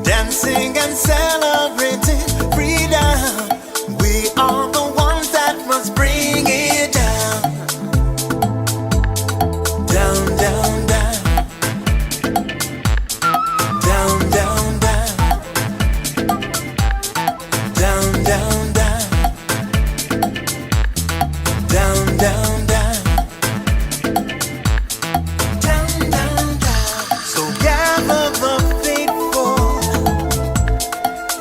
dancing and celebrating freedom. We are the ones that must bring it down, down, down, down, down, down, down, down, down, down, down, down. So gather the faithful,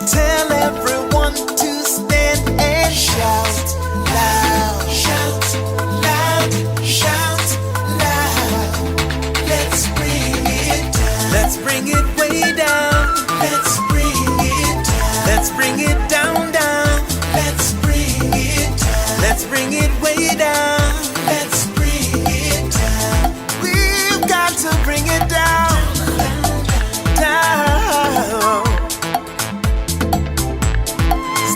tell everyone to stand and shout loud, shout loud, shout loud. Let's bring it down. Let's bring it way down. Let's bring it down. Let's bring it down, down. Let's bring it down. Let's bring it way down. Let's bring it down. We've got to bring it down. Down.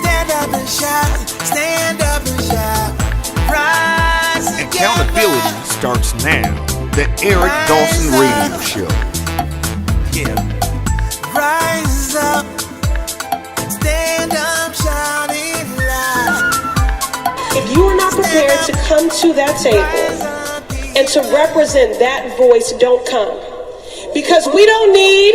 Stand up and shout. Stand up and shout. Rise together. Accountability starts now. The Eric Dawson Radio Show. Yeah. Rise up. Stand up, shout it loud. If you are not prepared to come to that table and to represent that voice, don't come. Because we don't need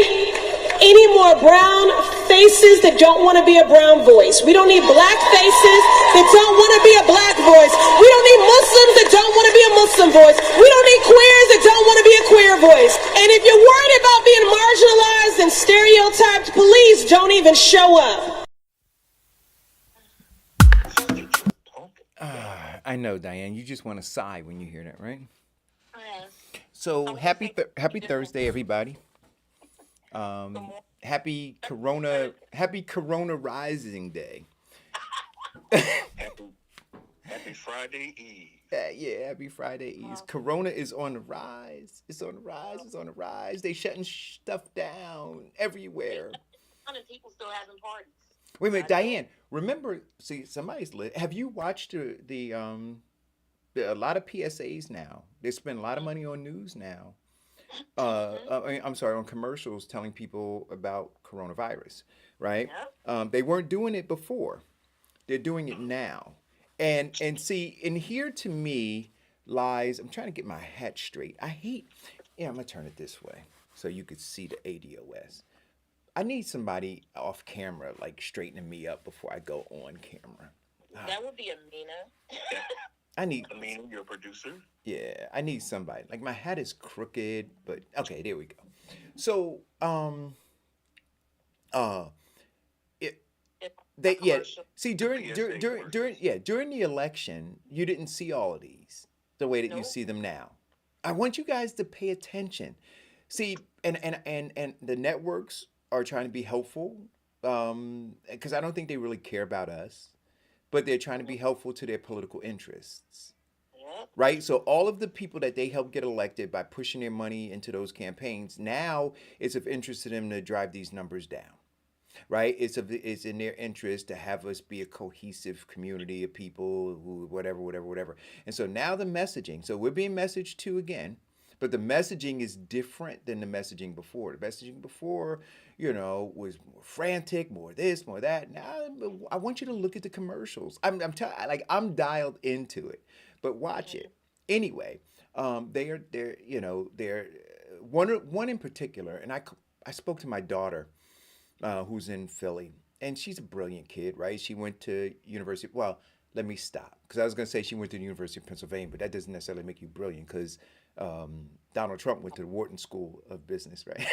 any more brown faces that don't want to be a brown voice. We don't need black faces that don't want to be a black voice. We don't need Muslims that don't want to be a Muslim voice. We don't need queers that don't want to be a queer voice. And if you're worried about being marginalized and stereotyped, please don't even show up. I know, Diane. You just want to sigh when you hear that, right? Yes. So happy Thursday, everybody. Happy Corona Rising Day. Happy Friday Eve. Yeah, happy Friday Eve. Corona is on the rise. It's on the rise. It's on the rise. They shutting stuff down everywhere. People still having parties. Wait a minute, Diane. Remember, see, somebody's lit. Have you watched the a lot of PSAs now? They spend a lot of money on news now. I'm sorry, on commercials telling people about coronavirus, right? They weren't doing it before. They're doing it now. And see, in here to me lies, I'm trying to get my hat straight. I'm gonna turn it this way so you could see the ADOS. I need somebody off camera, like straightening me up before I go on camera. That would be Amina. Amina, your producer. Yeah, I need somebody. Like my hat is crooked, but okay, there we go. So, See, during the election, you didn't see all of these the way that you see them now. I want you guys to pay attention. See, and the networks are trying to be helpful, because I don't think they really care about us, but they're trying to be helpful to their political interests. Right? So all of the people that they help get elected by pushing their money into those campaigns, now it's of interest to them to drive these numbers down. Right? It's in their interest to have us be a cohesive community of people who whatever. And so now the messaging, so we're being messaged to again, but the messaging is different than the messaging before. The messaging before, was more frantic, more this, more that. Now I want you to look at the commercials. I'm dialed into it, but watch it anyway. They're one in particular, and I spoke to my daughter, who's in Philly, and she's a brilliant kid, right? She went to university. Well, let me stop, because I was going to say she went to the University of Pennsylvania, but that doesn't necessarily make you brilliant, because Donald Trump went to the Wharton School of Business, right?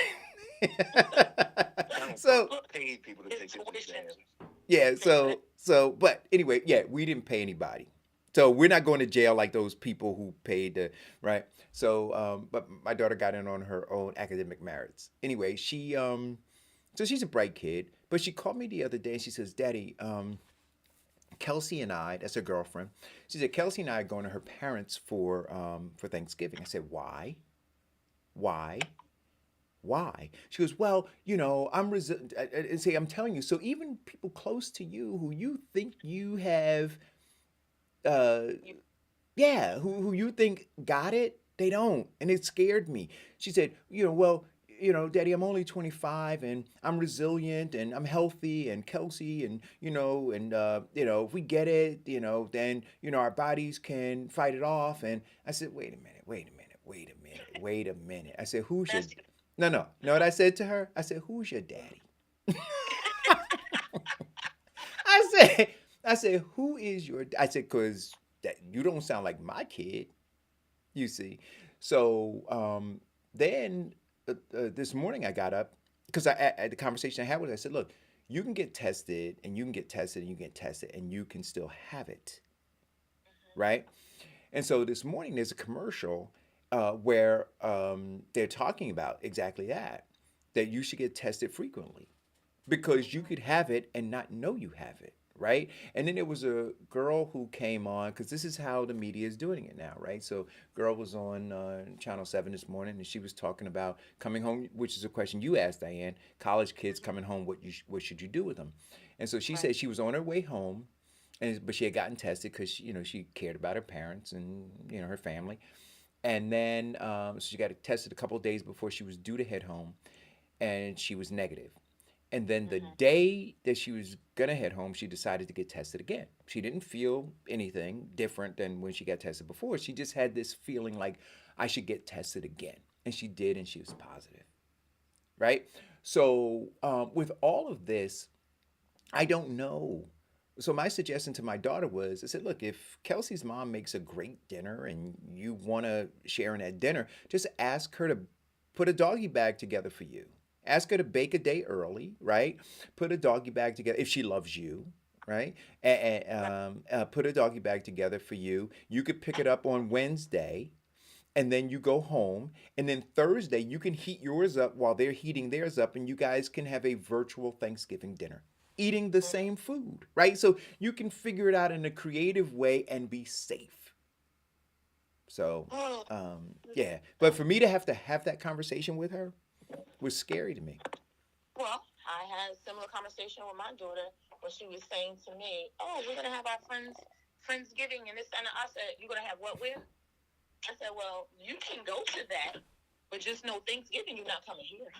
So Paid people to take this exam. yeah, but anyway, yeah, we didn't pay anybody. So we're not going to jail like those people who paid right? So, but my daughter got in on her own academic merits. Anyway, so she's a bright kid, but she called me the other day and she says, Daddy, Kelsey and I, that's her girlfriend, she said, Kelsey and I are going to her parents for Thanksgiving. I said, why? She goes, well, I'm telling you, so even people close to you who you think you have, who you think got it, they don't. And it scared me. She said, well, Daddy, I'm only 25 and I'm resilient and I'm healthy and Kelsey and, if we get it, then, our bodies can fight it off. And I said, wait a minute, wait a minute, wait a minute, wait a minute. I said, who's your, That's no, no, know what I said to her? I said, who's your daddy? I said, who is your, I said, because you don't sound like my kid, you see. So then this morning I got up because the conversation I had with her, I said, look, you can get tested and you can get tested and you can get tested and you can still have it, right? And so this morning there's a commercial where they're talking about exactly that you should get tested frequently because you could have it and not know you have it, right? And then there was a girl who came on because this is how the media is doing it now, right? So girl was on Channel 7 this morning and she was talking about coming home, which is a question you asked, Diane. College kids coming home, what should you do with them? And so she said she was on her way home, but she had gotten tested because she cared about her parents and her family. And then so she got tested a couple of days before she was due to head home, and she was negative. And then the day that she was gonna head home, she decided to get tested again. She didn't feel anything different than when she got tested before. She just had this feeling like I should get tested again, and she did, and she was positive, right? So with all of this, I don't know. So my suggestion to my daughter was, I said, look, if Kelsey's mom makes a great dinner and you want to share in that dinner, just ask her to put a doggy bag together for you. Ask her to bake a day early, right? Put a doggy bag together if she loves you, right? And put a doggy bag together for you. You could pick it up on Wednesday, and then you go home. And then Thursday, you can heat yours up while they're heating theirs up, and you guys can have a virtual Thanksgiving dinner, eating the same food, right? So you can figure it out in a creative way and be safe. So, yeah. But for me to have that conversation with her was scary to me. Well, I had a similar conversation with my daughter when she was saying to me, "Oh, we're gonna have our friendsgiving and this," and I said, "You're gonna have what with?" I said, "Well, you can go to that, but just know Thanksgiving you're not coming here."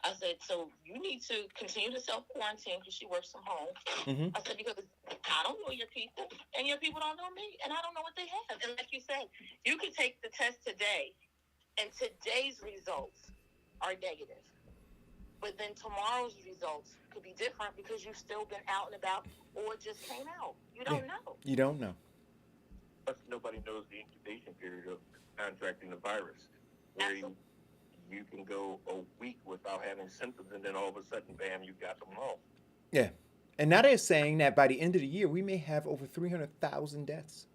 I said, "So you need to continue to self-quarantine because she works from home." Mm-hmm. I said, "Because I don't know your people, and your people don't know me, and I don't know what they have." And like you said, you can take the test today, and today's results are negative. But then tomorrow's results could be different because you've still been out and about or it just came out. You don't know. You don't know. Plus, nobody knows the incubation period of contracting the virus, where you can go a week without having symptoms, and then all of a sudden, bam, you got them all. Yeah. And now they're saying that by the end of the year, we may have over 300,000 deaths.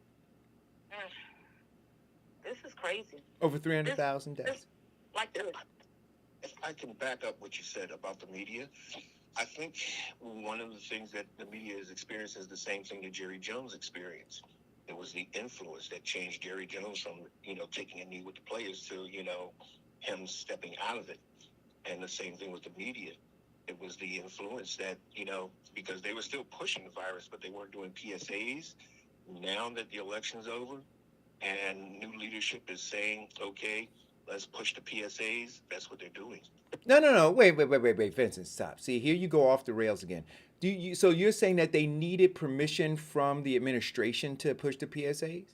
This is crazy. Over 300,000 deaths. Like this. If I can back up what you said about the media, I think one of the things that the media has experienced is the same thing that Jerry Jones experienced. It was the influence that changed Jerry Jones from, taking a knee with the players to, him stepping out of it. And the same thing with the media. It was the influence that, because they were still pushing the virus, but they weren't doing PSAs. Now that the election's over and new leadership is saying, okay, let's push the PSAs, that's what they're doing. No. Wait, Vincent, stop. See, here you go off the rails again. So you're saying that they needed permission from the administration to push the PSAs?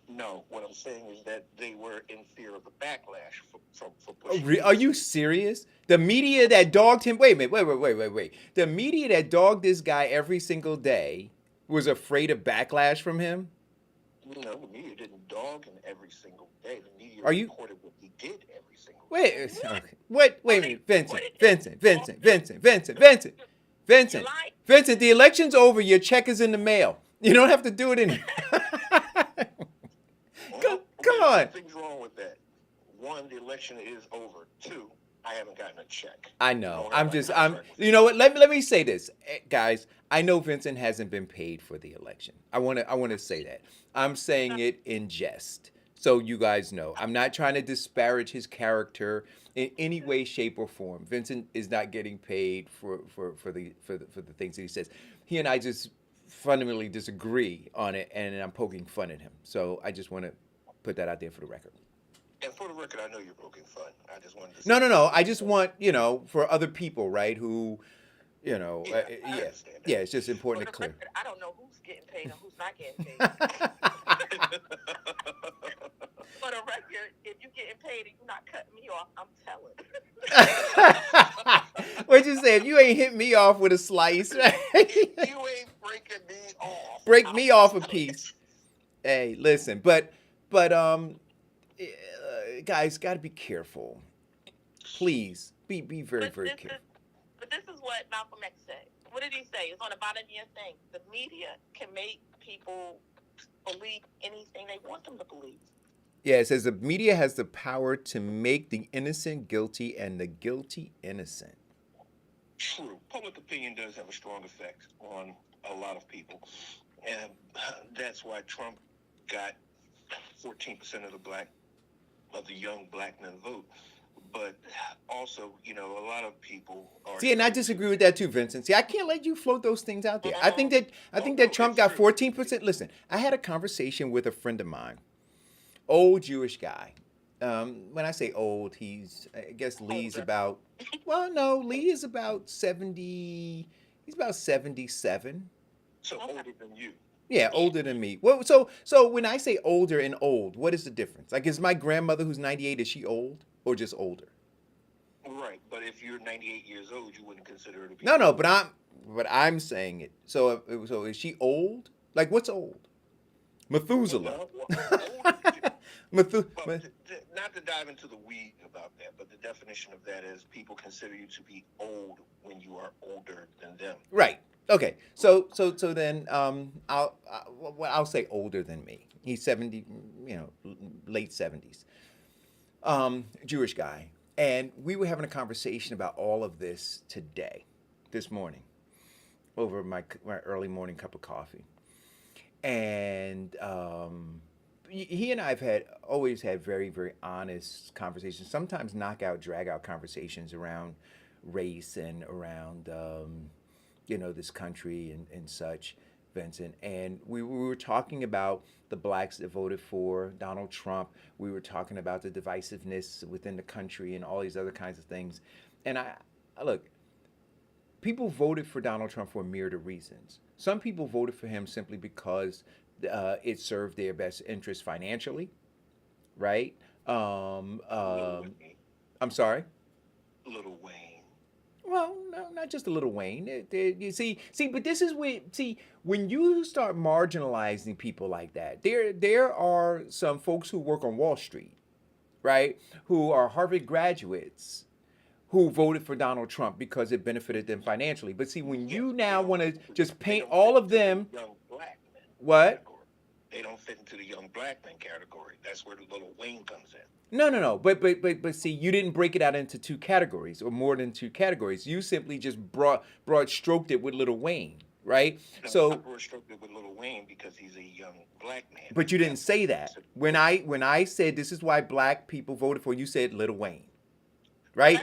No, what I'm saying is that they were in fear of a backlash for pushing. Are you serious? The media that dogged him. Wait a minute. Wait. The media that dogged this guy every single day was afraid of backlash from him? No, the media didn't dog him every single day. The media Are you reported what he did every single day. Wait, okay. Wait a minute. Vincent, the election's over. Your check is in the mail. You don't have to do it anymore. Come on. Nothing's wrong with that. One, the election is over. Two, I haven't gotten a check. I know. You know what? Let me say this, guys. I know Vincent hasn't been paid for the election. I want to say that. I'm saying it in jest, so you guys know. I'm not trying to disparage his character in any way, shape, or form. Vincent is not getting paid for the things that he says. He and I just fundamentally disagree on it, and I'm poking fun at him. So I just want to put that out there for the record. And for the record, I know you're poking fun. I just wanted to say No. I just want, for other people, right, who, I yeah. understand Yeah, that. it's just For important the to clear. record, I don't know who's getting paid and who's not getting paid. For the record, if you're getting paid and you're not cutting me off, I'm telling. What'd you say? If you ain't hit me off with a slice, right? If you ain't breaking me off, Break I'm me off a telling. piece. Hey, listen, but guys, got to be careful. Please be very But very this careful. is but this is what Malcolm X said. What did he say? It's on the bottom of your thing. The media can make people believe anything they want them to believe. Yeah, it says the media has the power to make the innocent guilty and the guilty innocent. True. Public opinion does have a strong effect on a lot of people. And that's why Trump got 14% of the young black men vote. But also, a lot of people are See, and I disagree with that too, Vincent. See, I can't let you float those things out there. I think that I Oh, think no, that Trump it's got true. 14%. Listen, I had a conversation with a friend of mine, old Jewish guy. When I say old, I guess Lee's Older. about, well, no, Lee is about 70, he's about 77. So older than you. Yeah, older than me. Well, so when I say older and old, what is the difference? Like, is my grandmother who's 98, is she old or just older? Right. But if you're 98 years old, you wouldn't consider her to be No, old. but I'm saying it. So is she old? Like, what's old? Methuselah. Old, Methu- well, Me- not to dive into the weed about that, but the definition of that is people consider you to be old when you are older than them. right. Okay. So then I'll say older than me. He's 70, late 70s. Jewish guy. And we were having a conversation about all of this today, this morning, over my early morning cup of coffee. And he and I have always had very, very honest conversations, sometimes knockout, drag out conversations around race and around, this country and such, Vincent. And we were talking about the blacks that voted for Donald Trump. We were talking about the divisiveness within the country and all these other kinds of things. And look, people voted for Donald Trump for a myriad of reasons. Some people voted for him simply because it served their best interest financially, right? Little Wayne. I'm sorry. Little Wayne. Well, no, not just a little Wayne. You see, but this is when you start marginalizing people like that, there are some folks who work on Wall Street, right, who are Harvard graduates, who voted for Donald Trump because it benefited them financially. But see, when you now want to just paint all of them, Young black men what? category. They don't fit into the young black men category. That's where the Little Wayne comes in. No. But see, you didn't break it out into two categories or more than two categories. You simply just broad stroked it with Little Wayne, right? No, I So, broad stroked it with Little Wayne because he's a young black man. but you didn't say that. When I said this is why black people voted for, you said Little Wayne, right?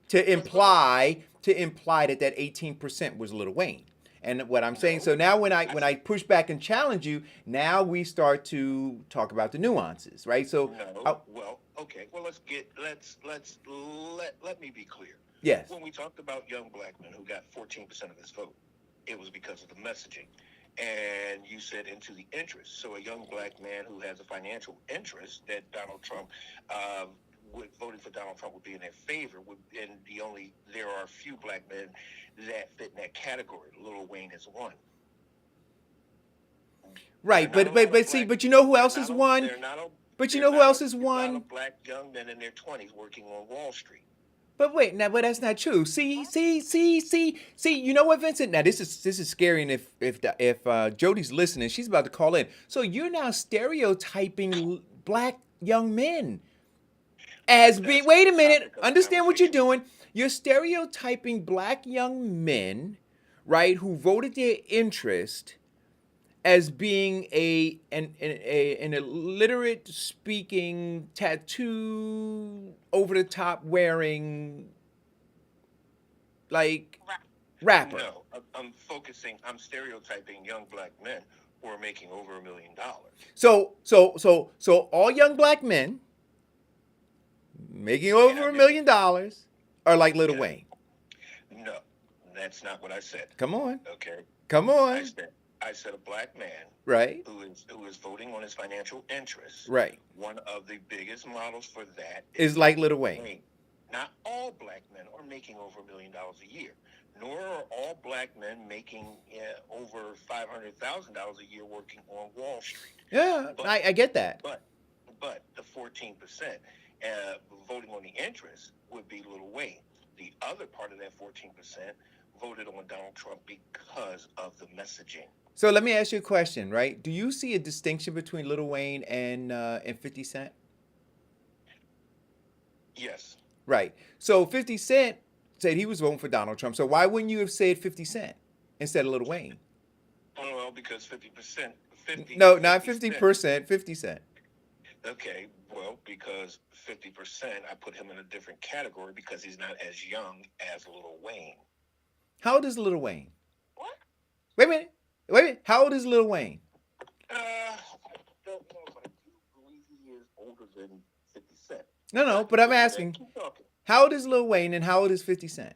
To imply that 18% was Little Wayne. And what I'm saying, so now when I push back and challenge you, now we start to talk about the nuances, right? So, No. Well, okay. Well, let me be clear. yes. When we talked about young black men who got 14% of his vote, it was because of the messaging. And you said into the interest. So a young black man who has a financial interest that Donald Trump voting for Donald Trump would be in their favor. And there are a few black men that fit in that category. Little Wayne is one. Right, There are not a lot of but see, black- but you know who there are else is not a- one? there are not a- But you there know are who not else a- is there's a lot one? of black young men in their 20s working on Wall Street. But wait, now, but that's not true. See. You know what, Vincent? Now this is scary, and if Jody's listening, she's about to call in. So you're now stereotyping black young men as being. Wait a minute. Understand what you're doing? You're stereotyping black young men, right, who voted their interest as being an illiterate speaking, tattoo over the top wearing, like, rapper. No, I'm stereotyping young black men who are making over $1 million. So all young black men making over $1 million are like Lil Yeah. Wayne. No, that's not what I said. Come on. Okay. Come I on. said I said a black man Right. who is voting on his financial interests. Right. One of the biggest models for that Is like Lil Wayne. Not all black men are making over $1 million a year, nor are all black men making over $500,000 a year working on Wall Street. Yeah, But I get that. but the 14% voting on the interest would be Lil Wayne. The other part of that 14% voted on Donald Trump because of the messaging. So let me ask you a question, right? Do you see a distinction between Lil Wayne and 50 Cent? Yes. Right. So 50 Cent said he was voting for Donald Trump. So why wouldn't you have said 50 Cent instead of Lil Wayne? Oh, well, because 50%. No, not 50%, 50 Cent. Okay, well, because 50%, I put him in a different category because he's not as young as Lil Wayne. How old is Lil Wayne? What? Wait a minute. Wait a minute. How old is Lil Wayne? I don't know, but I do believe he is older than 50 Cent. No, but I'm asking, Keep talking. how old is Lil Wayne and how old is 50 Cent?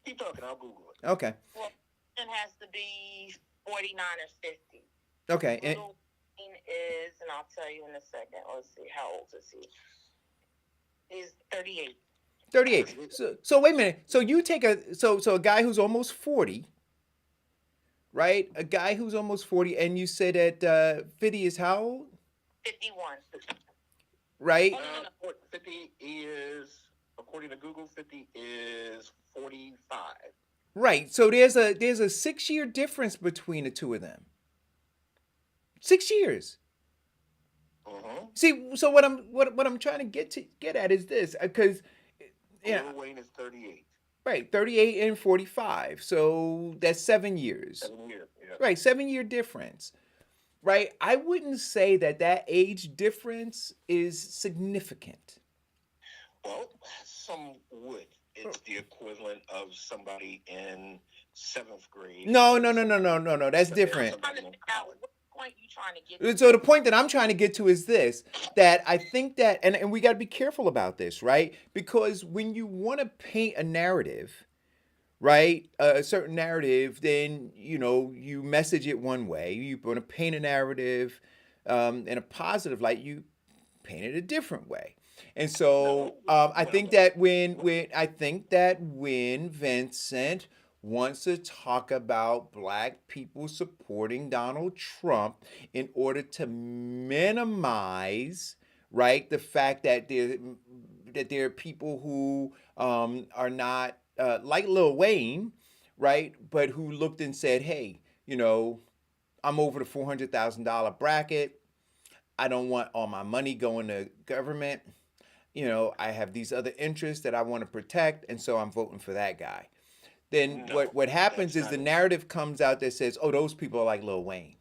Keep talking, I'll Google it. Okay. Well, it has to be 49 or 50. Okay. And, Lil Wayne is, and I'll tell you in a second. Let's see, how old is he? He's 38. 38. So wait a minute. So you take a guy who's almost 40, right? A guy who's almost 40, and you say that 50 is how old? 51. Right? 50 is, according to Google, 50 is 45. Right. So there's a 6-year difference between the two of them. 6 years. Mm-hmm. See, so what I'm trying to get at is this, because Lil Wayne is 38. right, 38 and 45. So that's 7 years. 7 years, yeah. Right, 7-year difference. Right? I wouldn't say that age difference is significant. Well, some would. It's the equivalent of somebody in 7th grade. No. That's different. What point you trying to get to? So the point that I'm trying to get to is this, that I think that, and we got to be careful about this, right? Because when you want to paint a narrative, right, a certain narrative, then, you message it one way. You want to paint a narrative in a positive light, you paint it a different way. And so I think that when Vincent wants to talk about black people supporting Donald Trump in order to minimize, right, the fact that there are people who are not like Lil Wayne, right, but who looked and said, hey, I'm over the $400,000 bracket. I don't want all my money going to government. I have these other interests that I want to protect, and so I'm voting for that guy. Then what happens is the narrative comes out that says, oh, those people are like Lil Wayne.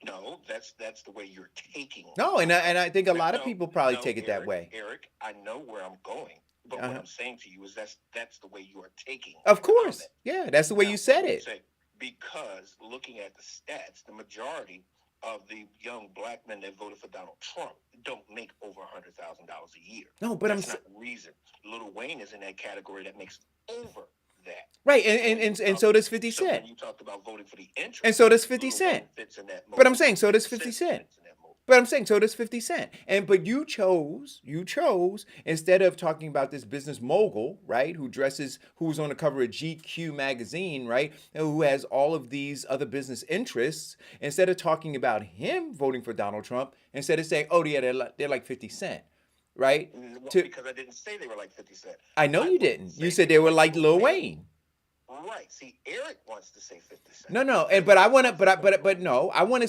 No, that's the way you're taking it. No, and I think a lot of people probably take it that way. Eric, I know where I'm going, but what I'm saying to you is that's the way you are taking it. Of course. Yeah, that's the way you said it. Because looking at the stats, the majority of the young black men that voted for Donald Trump don't make over $100,000 a year. No, but that's not the reason. Lil Wayne is in that category that makes over that. Right, and so does 50 Cent. So when you talked about voting for the interest, and so does 50 Cent. But I'm saying so does 50 Cent. But I'm saying so does 50 Cent. But you chose, instead of talking about this business mogul, right, who's on the cover of GQ magazine, right, and who has all of these other business interests, instead of talking about him voting for Donald Trump, instead of saying, oh, yeah, they're like 50 Cent, right? Because I didn't say they were like 50 Cent. I know you didn't. You said they were like Lil Wayne. Right. See, Eric wants to say 50 Cent. No. But I want to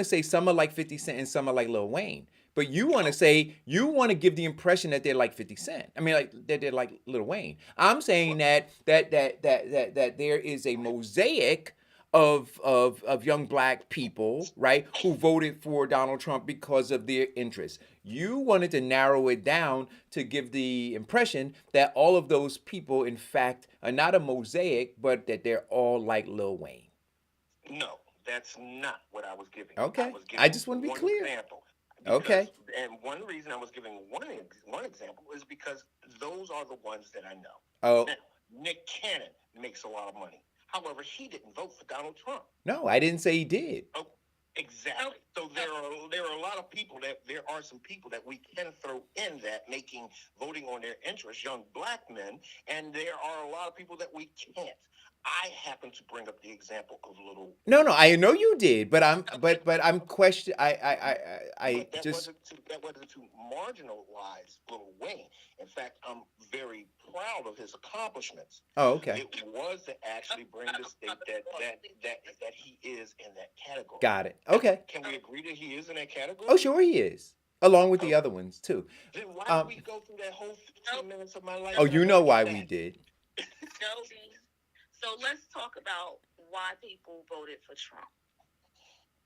say some are like 50 Cent and some are like Lil Wayne. But you want to give the impression that they're like 50 Cent. I mean, like that they're like Lil Wayne. I'm saying that there is a mosaic of young black people, right, who voted for Donald Trump because of their interests. You wanted to narrow it down to give the impression that all of those people, in fact, are not a mosaic, but that they're all like Lil Wayne. No, that's not what I was giving. Okay. I was I just want to be one clear. Example. Okay. And one reason I was giving one example is because those are the ones that I know. Oh, Now, Nick Cannon makes a lot of money. However, he didn't vote for Donald Trump. no, I didn't say he did. Oh, exactly. So there are a lot of people there are some people that we can throw in that making voting on their interests, young black men, and there are a lot of people that we can't. I happen to bring up the example of little. No, no, I know you did, but I'm question. I But that just. wasn't to marginalize Little Wayne. In fact, I'm very proud of his accomplishments. Oh, okay. It was to actually bring the state that he is in that category. Got it. Okay. Can we agree that he is in that category? Oh, sure he is, along with the Okay. other ones too. Then why did we go through that whole 15 minutes of my life? Oh, you know why we did. Josie. So let's talk about why people voted for Trump.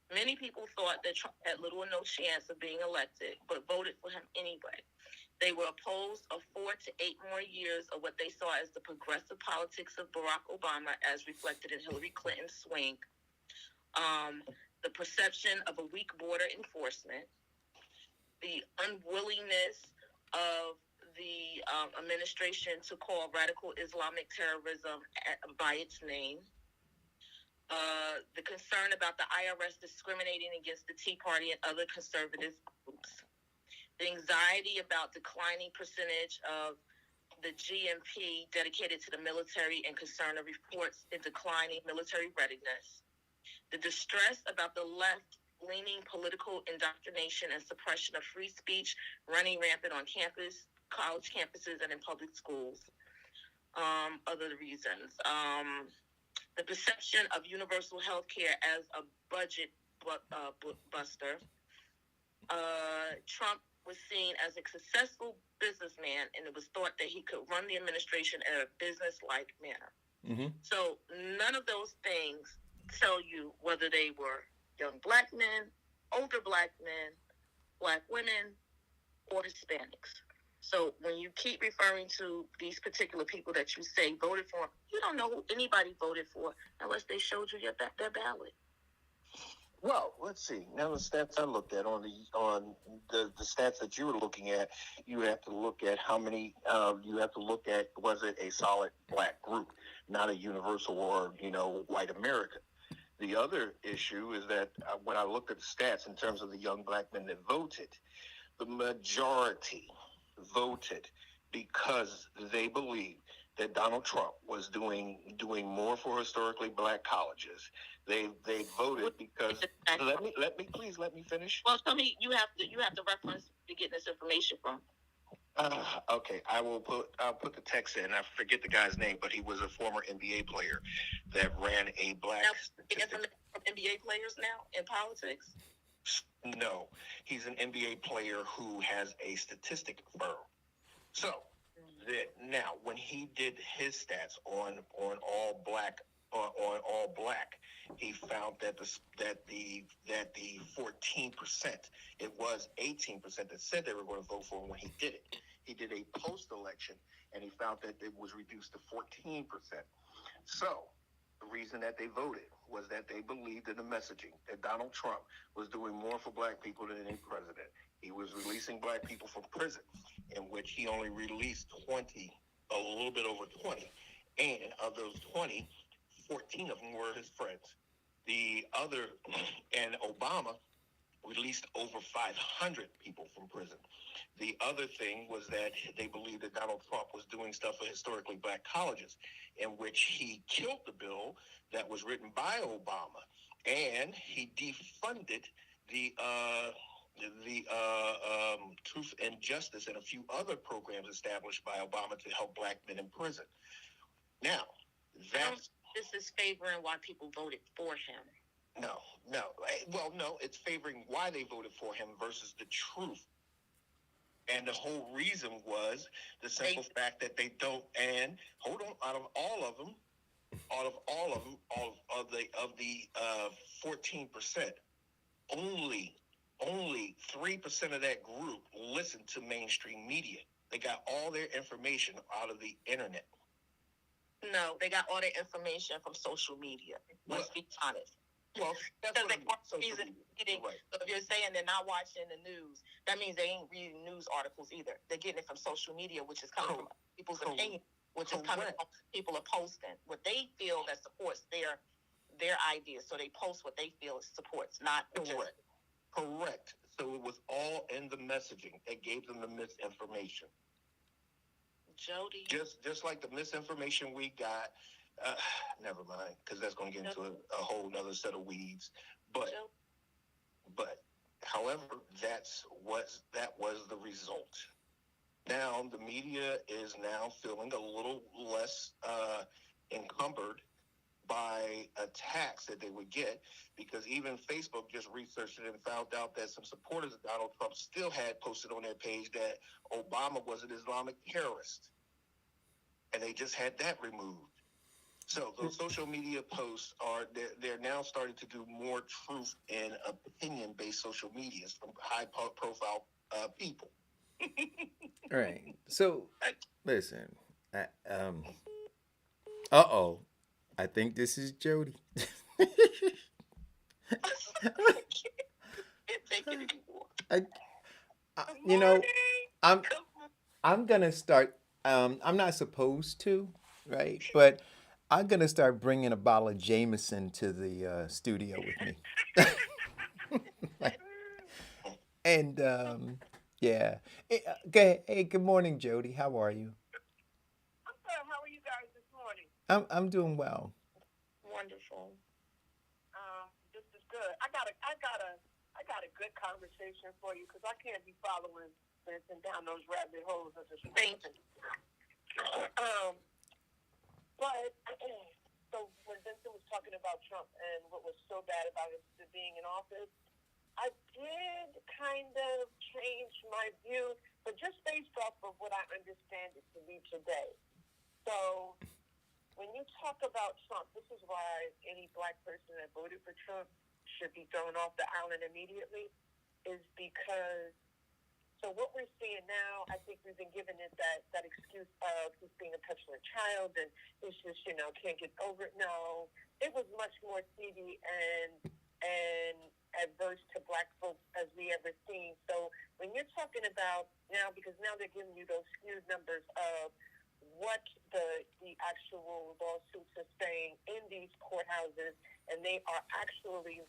Many people thought that Trump had little or no chance of being elected, but voted for him anyway. They were opposed of 4 to 8 more years of what they saw as the progressive politics of Barack Obama, as reflected in Hillary Clinton's swing, the perception of a weak border enforcement, the unwillingness of the administration to call radical Islamic terrorism by its name, the concern about the IRS discriminating against the Tea Party and other conservative groups, the anxiety about declining percentage of the GMP dedicated to the military and concern of reports in declining military readiness, the distress about the left-leaning political indoctrination and suppression of free speech running rampant on campus, college campuses, and in public schools. Other reasons. The perception of universal health care as a budget buster. Trump was seen as a successful businessman, and it was thought that he could run the administration in a business-like manner. Mm-hmm. So none of those things tell you whether they were young black men, older black men, black women, or Hispanics. So when you keep referring to these particular people that you say voted for him, you don't know who anybody voted for unless they showed you their ballot. Well, let's see. Now the stats I looked at on the stats that you were looking at, you have to look at how many. You have to look at, was it a solid black group, not a universal or white America. The other issue is that when I looked at the stats in terms of the young black men that voted, the majority voted because they believed that Donald Trump was doing more for historically black colleges. They voted because let me finish. Well, tell me, you have to reference to get this information from. Okay, I'll put the text in. I forget the guy's name, but he was a former NBA player that ran a black. From NBA players now in politics? No, he's an NBA player who has a statistic firm. So now, when he did his stats on all black, he found that the 14%, it was 18% that said they were going to vote for him when he did it. He did a post-election, and he found that it was reduced to 14%. So the reason that they voted was that they believed in the messaging that Donald Trump was doing more for black people than any president. He was releasing black people from prison, in which he only released a little bit over 20. And of those 20, 14 of them were his friends. And Obama released over 500 people from prison. The other thing was that they believed that Donald Trump was doing stuff for historically black colleges, in which he killed the bill that was written by Obama, and he defunded the Truth and Justice and a few other programs established by Obama to help black men in prison. Now, this is favoring why people voted for him. No. Well, no, it's favoring why they voted for him versus the truth. And the whole reason was the simple fact that they don't. And hold on, out of the 14%, only 3% of that group listened to mainstream media. They got all their information out of the internet. No, they got all their information from social media. Let's be honest. Well, that's Because what they aren't social reading. media. Right. So if you're saying they're not watching the news, that means they ain't reading news articles either. They're getting it from social media, which is coming from people's opinion, which is coming from people are posting what they feel that supports their ideas. So they post what they feel supports, not correct. Correct. So it was all in the messaging that gave them the misinformation. Jody. Just like the misinformation we got. Never mind, because that's going to get into a whole nother set of weeds. But however, that was the result. Now the media is now feeling a little less encumbered by attacks that they would get, because even Facebook just researched it and found out that some supporters of Donald Trump still had posted on their page that Obama was an Islamic terrorist, and they just had that removed. So those social media posts they're now starting to do more truth and opinion-based social medias from high-profile people. All right. So listen. Uh-oh. I think this is Jody. I, you know, I'm gonna start. I'm not supposed to, right? But I'm gonna start bringing a bottle of Jameson to the studio with me. And yeah. Okay. Hey, good morning, Jody. How are you? I'm good. How are you guys this morning? I'm doing well. Wonderful. This is good. I got a good conversation for you because I can't be following Vincent down those rabbit holes of this. Thank you. But so when Vincent was talking about Trump and what was so bad about him being in office, I did kind of change my view, but just based off of what I understand it to be today. So when you talk about Trump, this is why any black person that voted for Trump should be thrown off the island immediately, is because, so what we're seeing now, I think we've been given it that excuse of he's being a petulant child and he's just, can't get over it. No, it was much more seedy and adverse to black folks as we ever seen. So when you're talking about now, because now they're giving you those skewed numbers of what the actual lawsuits are saying in these courthouses, and they are actually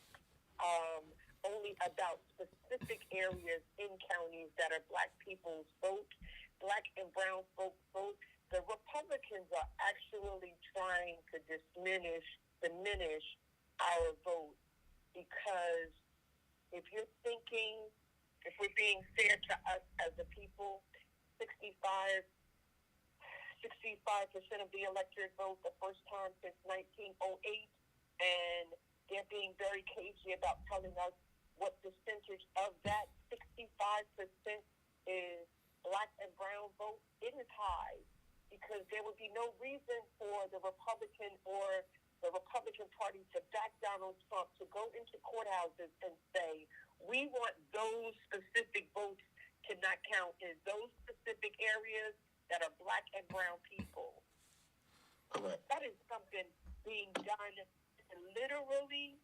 only about specific areas in counties that are black people's vote, black and brown folks vote. The Republicans are actually trying to diminish our vote, because if you're thinking, if we're being fair to us as a people, 65% of the electorate vote the first time since 1908, and they're being very cagey about telling us what percentage of that 65% is black and brown vote. It is high, because there would be no reason for the Republican Party to back Donald Trump to go into courthouses and say, we want those specific votes to not count in those specific areas that are black and brown people. Correct. That is something being done to literally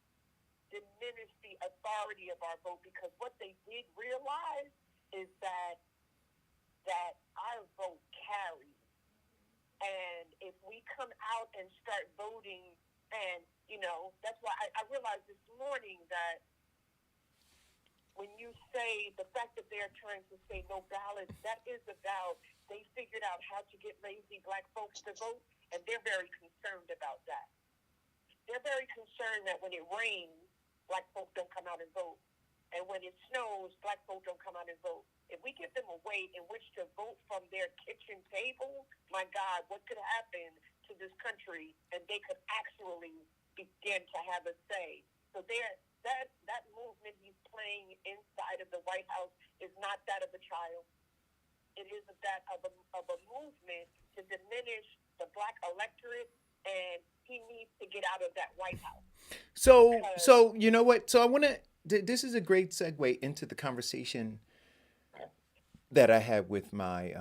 diminish the authority of our vote, because what they did realize is that our vote carries. And if we come out and start voting, and, that's why I realized this morning that when you say the fact that they're trying to say no ballots, that is about, they figured out how to get lazy black folks to vote, and they're very concerned about that. They're very concerned that when it rains, black folks don't come out and vote. And when it snows, black folks don't come out and vote. If we give them a way in which to vote from their kitchen table, my God, what could happen to this country? And they could actually begin to have a say. So that movement he's playing inside of the White House is not that of a child. It is that of a movement to diminish the black electorate, and he needs to get out of that White House. So you know what? So I want to. This is a great segue into the conversation that I had with my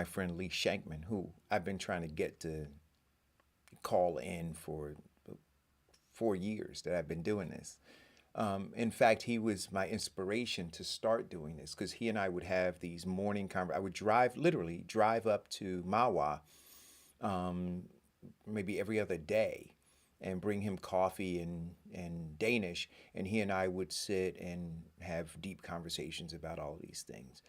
friend Lee Shankman, who I've been trying to get to call in for 4 years that I've been doing this. In fact, he was my inspiration to start doing this because he and I would have these morning conversations. I would literally drive up to Mawa maybe every other day and bring him coffee and Danish, and he and I would sit and have deep conversations about all of these things.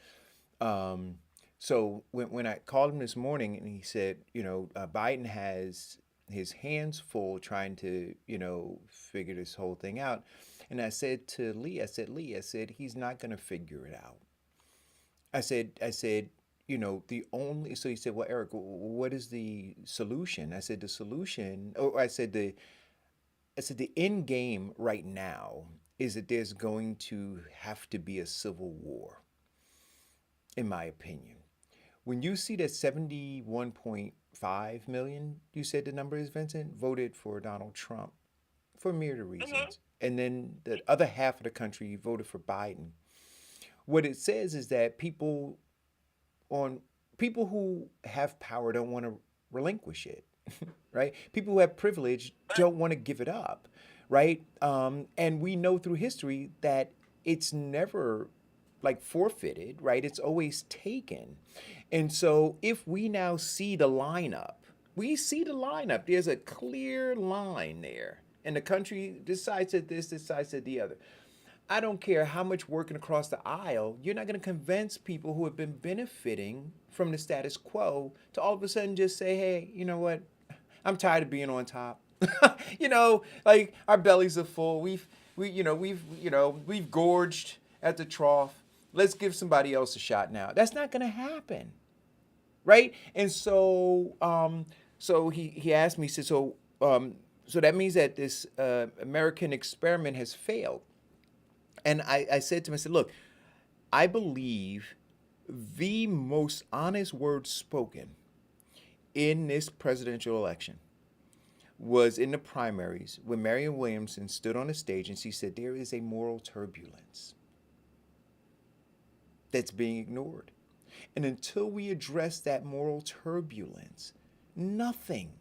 So when I called him this morning and he said, Biden has his hands full trying to, figure this whole thing out. And I said to Lee, he's not going to figure it out. I said, so he said, well, Eric, what is the solution? I said, the end game right now is that there's going to have to be a civil war, in my opinion. When you see that 71.5 million, you said the number is, Vincent, voted for Donald Trump for myriad reasons. And then the other half of the country voted for Biden. What it says is that people who have power don't want to relinquish it, right? People who have privilege don't want to give it up, right? And we know through history that it's never like forfeited, right? It's always taken. And so if we now see the lineup, there's a clear line there. And the country decides that this, decides that the other. I don't care how much working across the aisle, you're not going to convince people who have been benefiting from the status quo to all of a sudden just say, hey, you know what? I'm tired of being on top. Like our bellies are full. We've gorged at the trough. Let's give somebody else a shot now. That's not going to happen, right? And so, he asked me, he said, so that means that this American experiment has failed. And I said to him, I said, look, I believe the most honest word spoken in this presidential election was in the primaries when Marianne Williamson stood on the stage and she said, there is a moral turbulence that's being ignored. And until we address that moral turbulence, nothing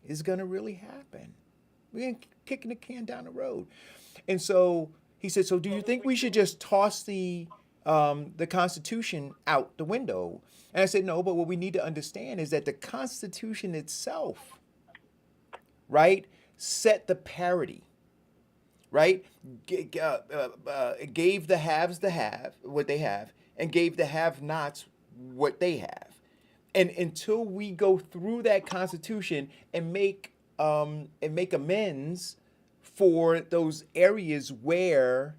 is going to really happen. We're kicking the can down the road. And so he said, so do you think we should just toss the Constitution out the window? And I said, no, but what we need to understand is that the Constitution itself, right, set the parity, right? Gave the haves what they have, and gave the have-nots what they have. And until we go through that Constitution and make amends for those areas where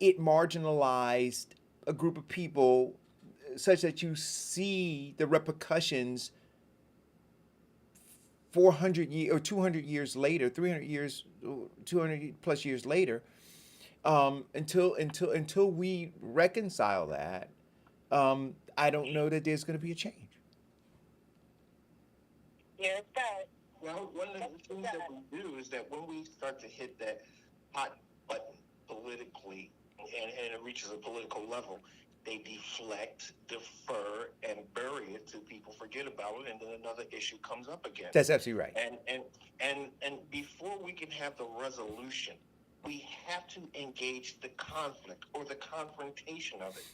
it marginalized a group of people, such that you see the repercussions 400 years or 200 years later, 300 years, 200 plus years later, until we reconcile that, I don't know that there's going to be a change. Yeah, it's bad. Well, one of the things that we do is that when we start to hit that hot button politically, and it reaches a political level, they deflect, defer, and bury it till people forget about it, and then another issue comes up again. That's absolutely right. And before we can have the resolution, we have to engage the conflict or the confrontation of it.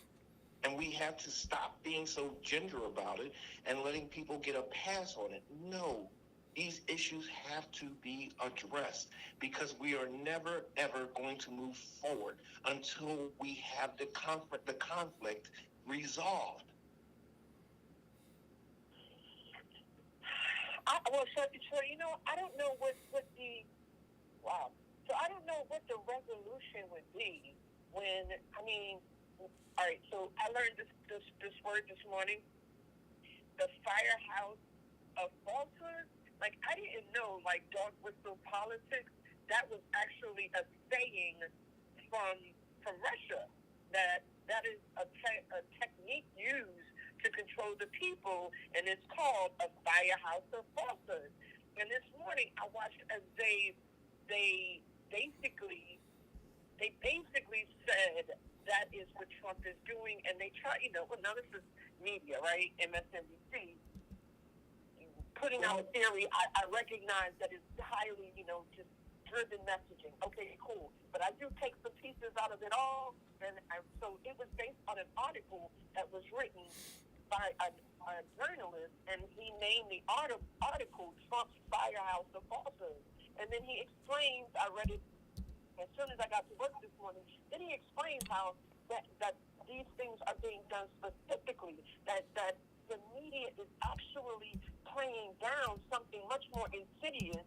And we have to stop being so ginger about it and letting people get a pass on it. No, these issues have to be addressed because we are never, ever going to move forward until we have the conflict resolved. I don't know what the I don't know what the resolution would be when, all right, so I learned this word this morning, the firehouse of falsehood. Like, I didn't know, like, dog whistle politics, that was actually a saying from Russia, that is a technique used to control the people, and it's called a firehouse of falsehood. And this morning, I watched as they basically said that is what Trump is doing, and they try, now this is media, right, MSNBC, putting out a theory. I recognize that it's highly, just driven messaging. Okay, cool. But I do take some pieces out of it all. So it was based on an article that was written by a journalist, and he named the article Trump's Firehouse of Falsehoods. And then he explains, I read it as soon as I got to work this morning, then he explains how that these things are being done specifically, that the media is actually playing down something much more insidious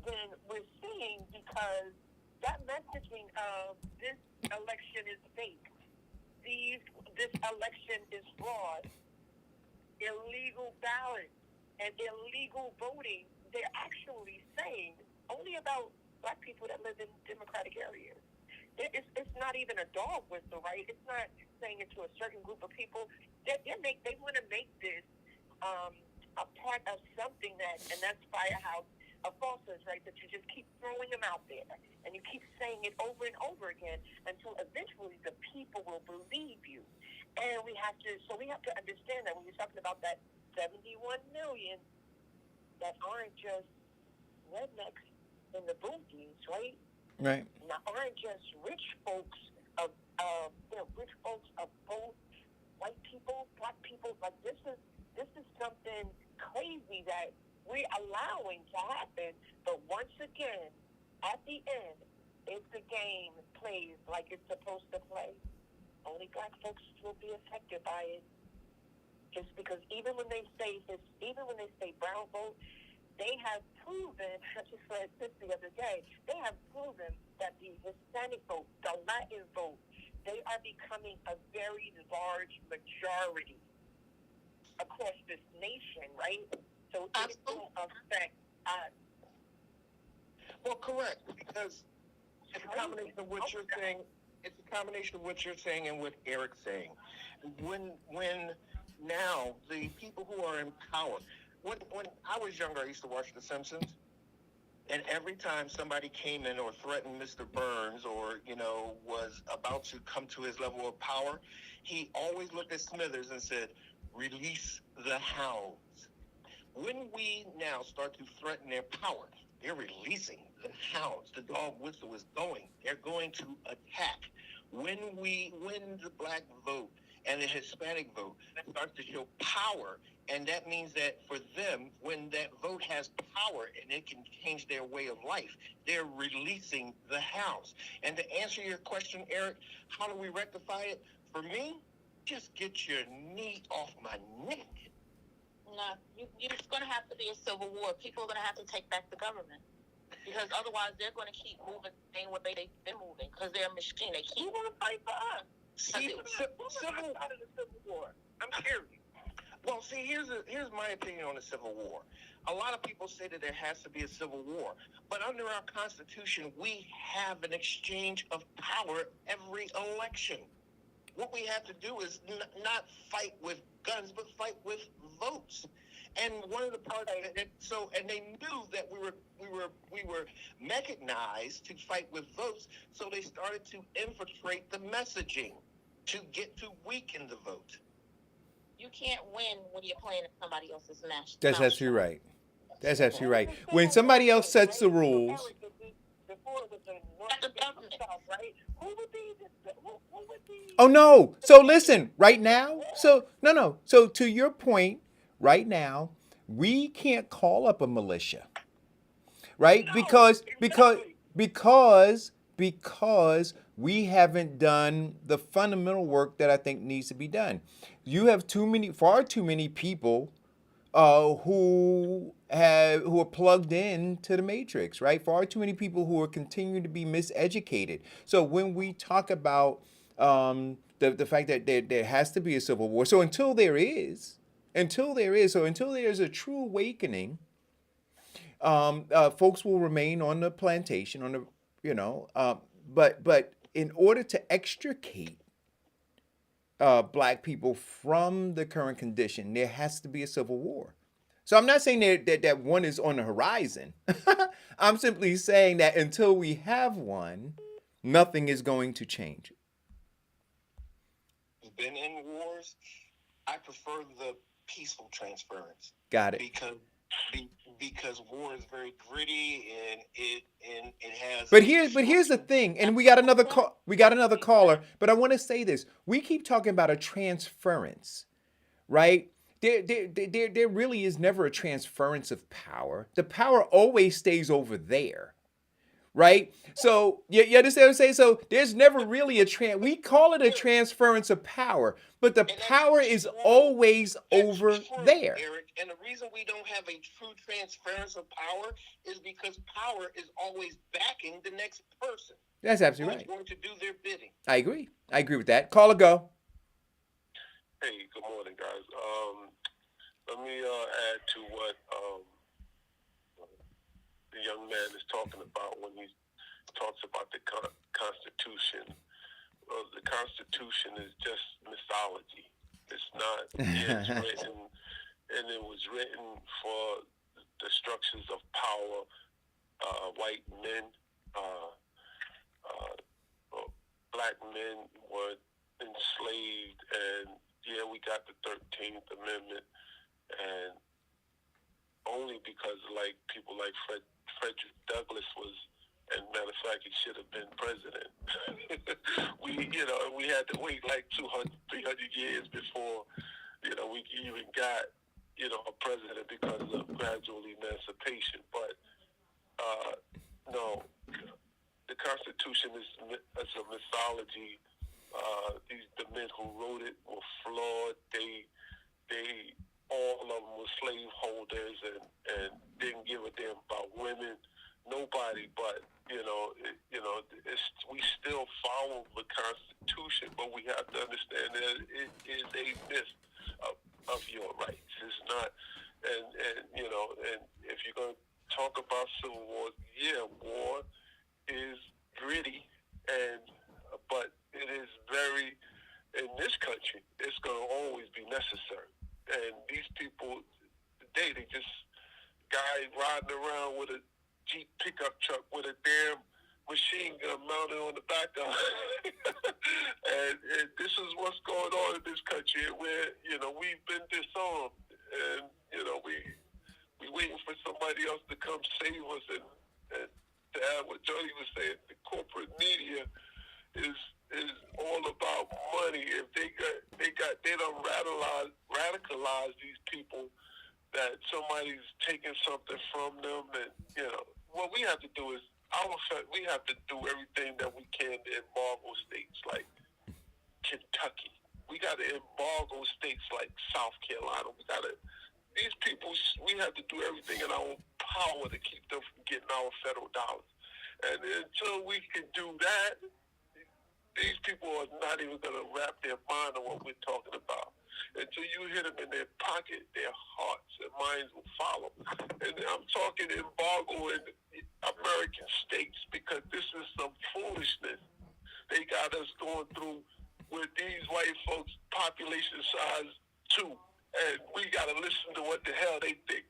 than we're seeing, because that messaging of this election is fake, this election is fraud, illegal ballots, and illegal voting, they're actually saying only about black people that live in Democratic areas. It's not even a dog whistle, right? It's not saying it to a certain group of people. They want to make this a part of something and that's Firehouse of Falsehoods, right? That you just keep throwing them out there, and you keep saying it over and over again until eventually the people will believe you. And we have to understand that when you're talking about that 71 million that aren't just rednecks in the boonies, right? Right. Now, aren't just rich folks of both white people, black people. Like this is something crazy that we're allowing to happen. But once again, at the end, if the game plays like it's supposed to play, only black folks will be affected by it. Just because even when they say brown vote, they have proven, I just read this the other day, they have proven that the Hispanic vote, the Latin vote, they are becoming a very large majority across this nation, right? So it will affect us. Well, correct, because it's a combination of what you're saying. It's a combination of what you're saying and what Eric's saying. When now the people who are in power, when I was younger, I used to watch The Simpsons, and every time somebody came in or threatened Mr. Burns or was about to come to his level of power, he always looked at Smithers and said, "Release the hounds." When we now start to threaten their power, they're releasing the hounds. The dog whistle is going. They're going to attack. When the black vote and the Hispanic vote starts to show power, and that means that for them, when that vote has power and it can change their way of life, they're releasing the hounds. And to answer your question, Eric, how do we rectify it? For me, just get your knee off my neck. No, it's going to have to be a civil war. People are going to have to take back the government, because otherwise they're going to keep moving what they've been moving, because they're a machine. They keep want to fight for us. Civil war. I'm serious. Well, see, here's my opinion on the Civil War. A lot of people say that there has to be a civil war, but under our Constitution, we have an exchange of power every election. What we have to do is not fight with guns, but fight with votes. And one of the parts, and they knew that we were mechanized to fight with votes, so they started to infiltrate the messaging to get to weaken the vote. You can't win when you're playing in somebody else's match. That's absolutely right. That's absolutely right. When somebody else sets the rules. Oh no. So listen, right now. So no. So to your point, right now, we can't call up a militia. Right? Because we haven't done the fundamental work that I think needs to be done. You have far too many people who are plugged in to the matrix, right? Far too many people who are continuing to be miseducated. So when we talk about the fact that there has to be a civil war, so until there's a true awakening, folks will remain on the plantation, but in order to extricate black people from the current condition, there has to be a civil war. So I'm not saying that one is on the horizon. I'm simply saying that until we have one, nothing is going to change. Been in wars. I prefer the peaceful transference. Got it. Because because war is very gritty and it has. But here's the thing, and we got another call. We got another caller. But I want to say this: we keep talking about a transference, right? There really is never a transference of power. The power always stays over there, right? So you understand what I'm saying? So there's never really a we call it a transference of power, but the power is always over there. Eric, and the reason we don't have a true transference of power is because power is always backing the next person. That's absolutely right. Who's going to do their bidding. I agree. I agree with that. Caller, go. Hey, good morning, guys. Let me add to what the young man is talking about when he talks about the Constitution. The Constitution is just mythology. It's not. It's written, and it was written for the structures of power. White men, black men were enslaved, and yeah, we got the 13th Amendment, and only because like people like Frederick Douglass was, and matter of fact, he should have been president. we had to wait like 200, 300 years before, we even got, a president because of gradual emancipation. But no, the Constitution is a mythology. The men who wrote it were flawed. They all of them were slave holders and didn't give a damn about women. Nobody, but we still follow the Constitution, but we have to understand that it is a myth of your rights. It's not, and if you're going to talk about civil war, yeah, war is gritty, but it is very, in this country, it's going to always be necessary. And these people today, they just guy riding around with a Jeep pickup truck with a damn machine gun mounted on the back of it. and this is what's going on in this country, where we've been disarmed, and we waiting for somebody else to come save us. And to add what Jody was saying, the corporate media is all about money. If they don't radicalize these people, that somebody's taking something from them, and what we have to do is we have to do everything that we can to embargo states like Kentucky. We got to embargo states like South Carolina. These people, we have to do everything in our power to keep them from getting our federal dollars. And until we can do that, these people are not even going to wrap their mind on what we're talking about. Until you hit them in their pocket, their hearts and minds will follow. And I'm talking embargo in American states, because this is some foolishness they got us going through with these white folks' population size too. And we got to listen to what the hell they think.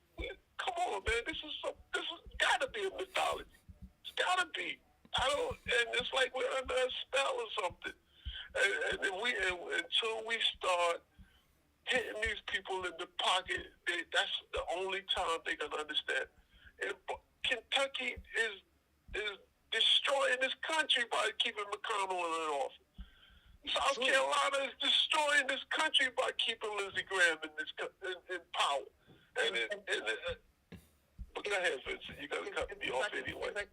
Come on, man, this is got to be a mythology. It's got to be. And it's like we're under a spell or something. And until we start hitting these people in the pocket, that's the only time they can understand. And Kentucky is destroying this country by keeping McConnell in office. South Carolina is destroying this country by keeping Lindsey Graham in power. But go ahead, Vincent. You got to cut me off anyway.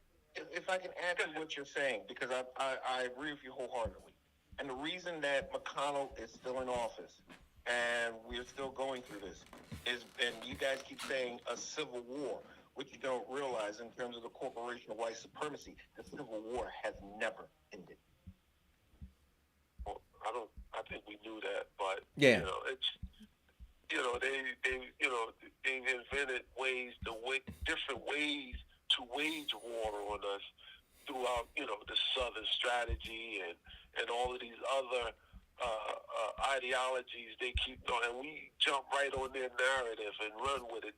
If I can add to what you're saying, because I agree with you wholeheartedly. And the reason that McConnell is still in office and we're still going through this is, and you guys keep saying a civil war, which you don't realize in terms of the corporation of white supremacy, the Civil War has never ended. Well, I think we knew that, but Yeah. they've invented different ways to wage war on us throughout, the Southern strategy and all of these other ideologies they keep going, and we jump right on their narrative and run with it.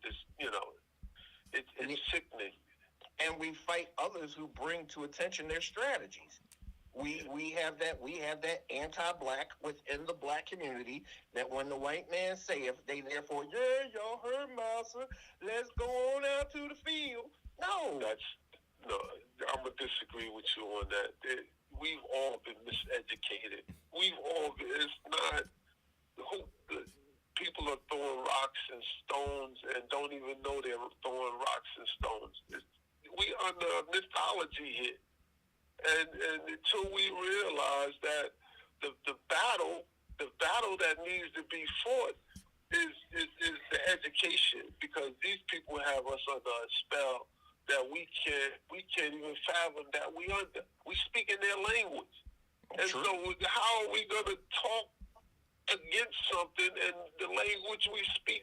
It's sickening. And we fight others who bring to attention their strategies. We have that anti-black within the black community, that when the white man say, if they therefore, yeah, y'all heard my Mufasa. Let's go on out to the field. No. No, I'm going to disagree with you on that. We've all been miseducated. We've all been, it's not, people are throwing rocks and stones and don't even know they're throwing rocks and stones. We under mythology here. And until we realize that the battle that needs to be fought is the education, because these people have us under a spell that we can't even fathom that we under. We speak in their language. And so how are we gonna talk against something in the language we speak?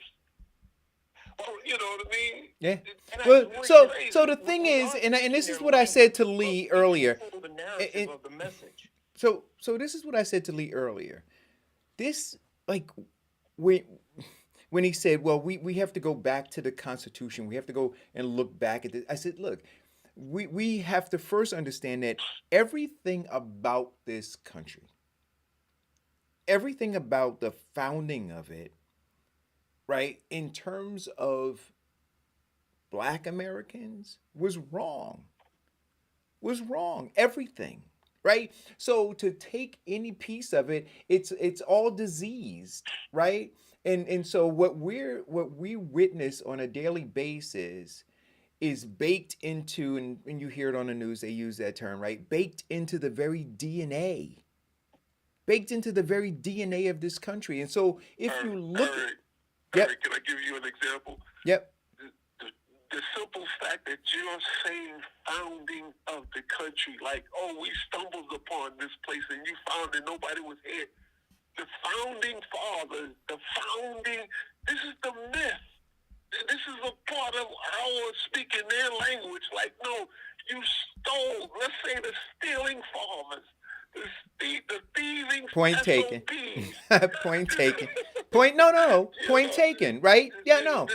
You know what I mean? Yeah. And Well, so crazy. the thing is, and this is what I said to Lee earlier. The narrative of the message. So this is what I said to Lee earlier. This, like, when he said, well, we have to go back to the Constitution, we have to go and look back at this. I said, look, we have to first understand that everything about this country, everything about the founding of it, right, in terms of Black Americans, was wrong. Was wrong. Everything. Right? So to take any piece of it, it's all diseased, right? And so what we witness on a daily basis is baked into, and you hear it on the news, they use that term, right? Baked into the very DNA. Baked into the very DNA of this country. And so if you look Eric, can I give you an example? Yep. The simple fact that you're saying founding of the country, like, oh, we stumbled upon this place and you found it, nobody was here. The founding fathers, this is the myth. This is a part of our speaking their language. Like, no, you stole, let's say the stealing fathers, the thieving Point taken. SOBs. Point taken. No. Point taken, right? Yeah, no.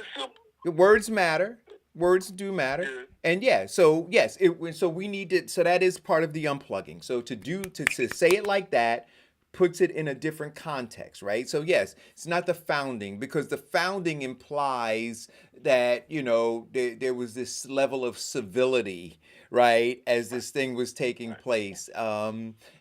The words matter. Words do matter. And yeah, so yes, so we need to, so that is part of the unplugging. So to say it like that puts it in a different context, right? So yes, it's not the founding, because the founding implies that, there was this level of civility, right, as this thing was taking place.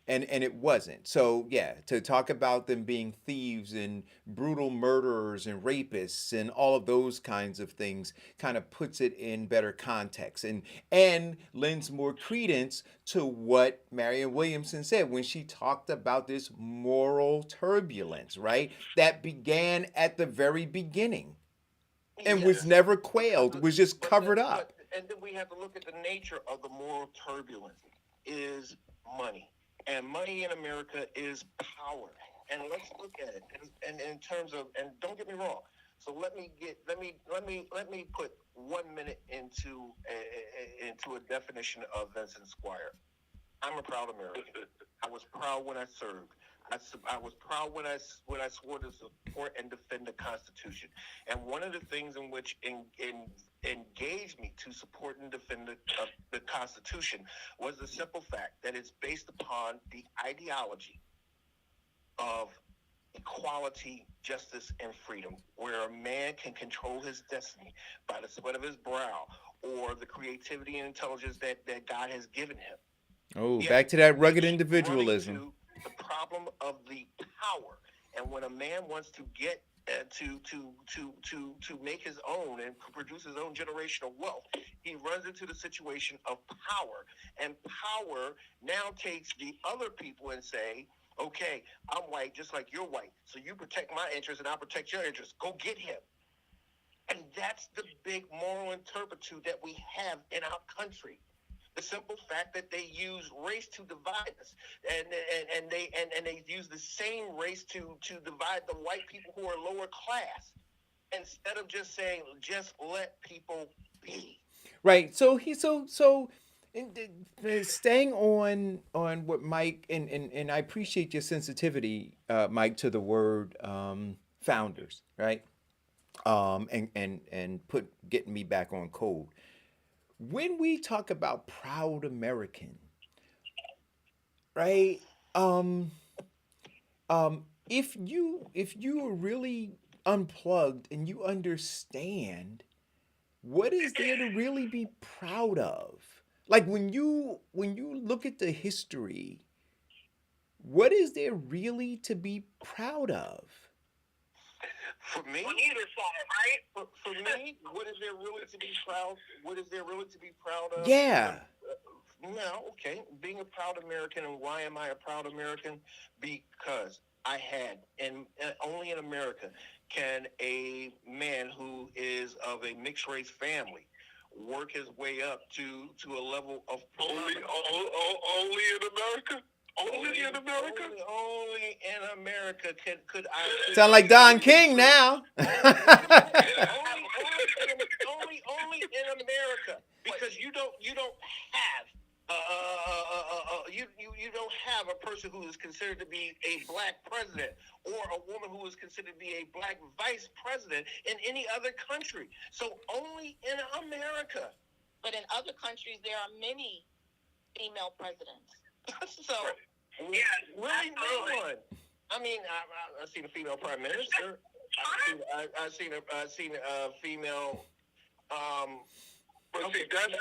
And it wasn't. So yeah, to talk about them being thieves and brutal murderers and rapists and all of those kinds of things kind of puts it in better context and lends more credence to what Marianne Williamson said when she talked about this moral turbulence, right? That began at the very beginning and was never quailed, was just covered up. And then we have to look at the nature of the moral turbulence is money. And money in America is power. And let's look at it. And in terms of, and don't get me wrong. So let me put 1 minute into a definition of Vincent Squire. I'm a proud American. I was proud when I served. I was proud when I swore to support and defend the Constitution. And one of the things in which engaged me to support and defend the Constitution was the simple fact that it's based upon the ideology of equality, justice, and freedom, where a man can control his destiny by the sweat of his brow or the creativity and intelligence that God has given him. Oh, back to that rugged individualism. The problem of the power, and when a man wants to get to make his own and produce his own generational wealth, he runs into the situation of power, and power now takes the other people and say, okay, I'm white just like you're white, so you protect my interests and I protect your interests. Go get him. And that's the big moral turpitude that we have in our country. The simple fact that they use race to divide us, and they use the same race to divide the white people who are lower class, instead of just saying, just let people be. Right. So staying on what Mike, and I appreciate your sensitivity, Mike, to the word founders, right? And getting me back on code. When we talk about proud American, right? If you are really unplugged and you understand what is there to really be proud of. Like when you look at the history, what is there really to be proud of? For me, On either side, right? for me, what is there really to be proud? What is there really to be proud of? Yeah. Now, okay, being a proud American, and why am I a proud American? Because I had, and only in America can a man who is of a mixed race family work his way up to a level of Only in America. Only in America. Only in America could I Sound like Don King now. only in America, because you don't have you don't have a person who is considered to be a black president or a woman who is considered to be a black vice president in any other country. So only in America. But in other countries, there are many female presidents. So Yes, really absolutely. no one. I mean, I've seen a female prime minister. I've seen a female. But see, that's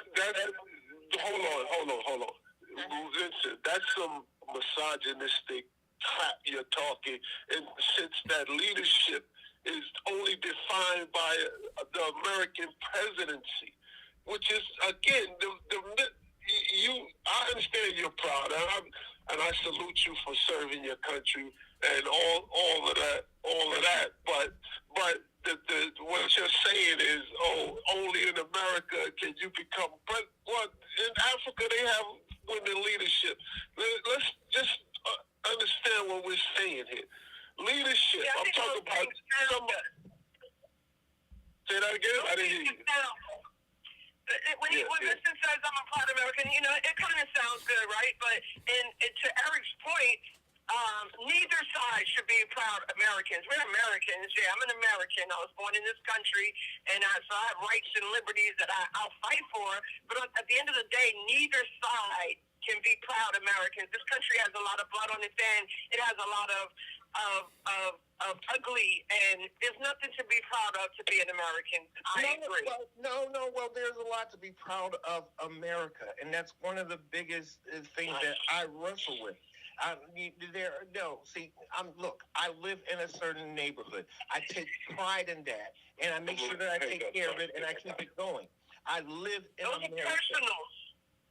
hold on. Vincent, that's some misogynistic crap you're talking. And since that leadership is only defined by the American presidency, which is again I understand you're proud, and I salute you for serving your country and all of that. But what you're saying is, only in America can you become. But what in Africa they have women leadership. Let's just understand what we're saying here. Leadership. Yeah, I'm talking about some. Say that again. I didn't hear you. When Vincent says I'm a proud American, it kind of sounds good, right? But to Eric's point, neither side should be proud Americans. We're Americans. Yeah, I'm an American. I was born in this country, and so I have rights and liberties that I'll fight for. But at the end of the day, neither side can be proud Americans. This country has a lot of blood on its hands. It has a lot of ugly, and there's nothing to be proud of to be an American. I agree. Well, there's a lot to be proud of America, and that's one of the biggest things that I wrestle with. Look, I live in a certain neighborhood. I take pride in that, and I make sure that I take care of it, and I keep it going. I live in America. Those are personals.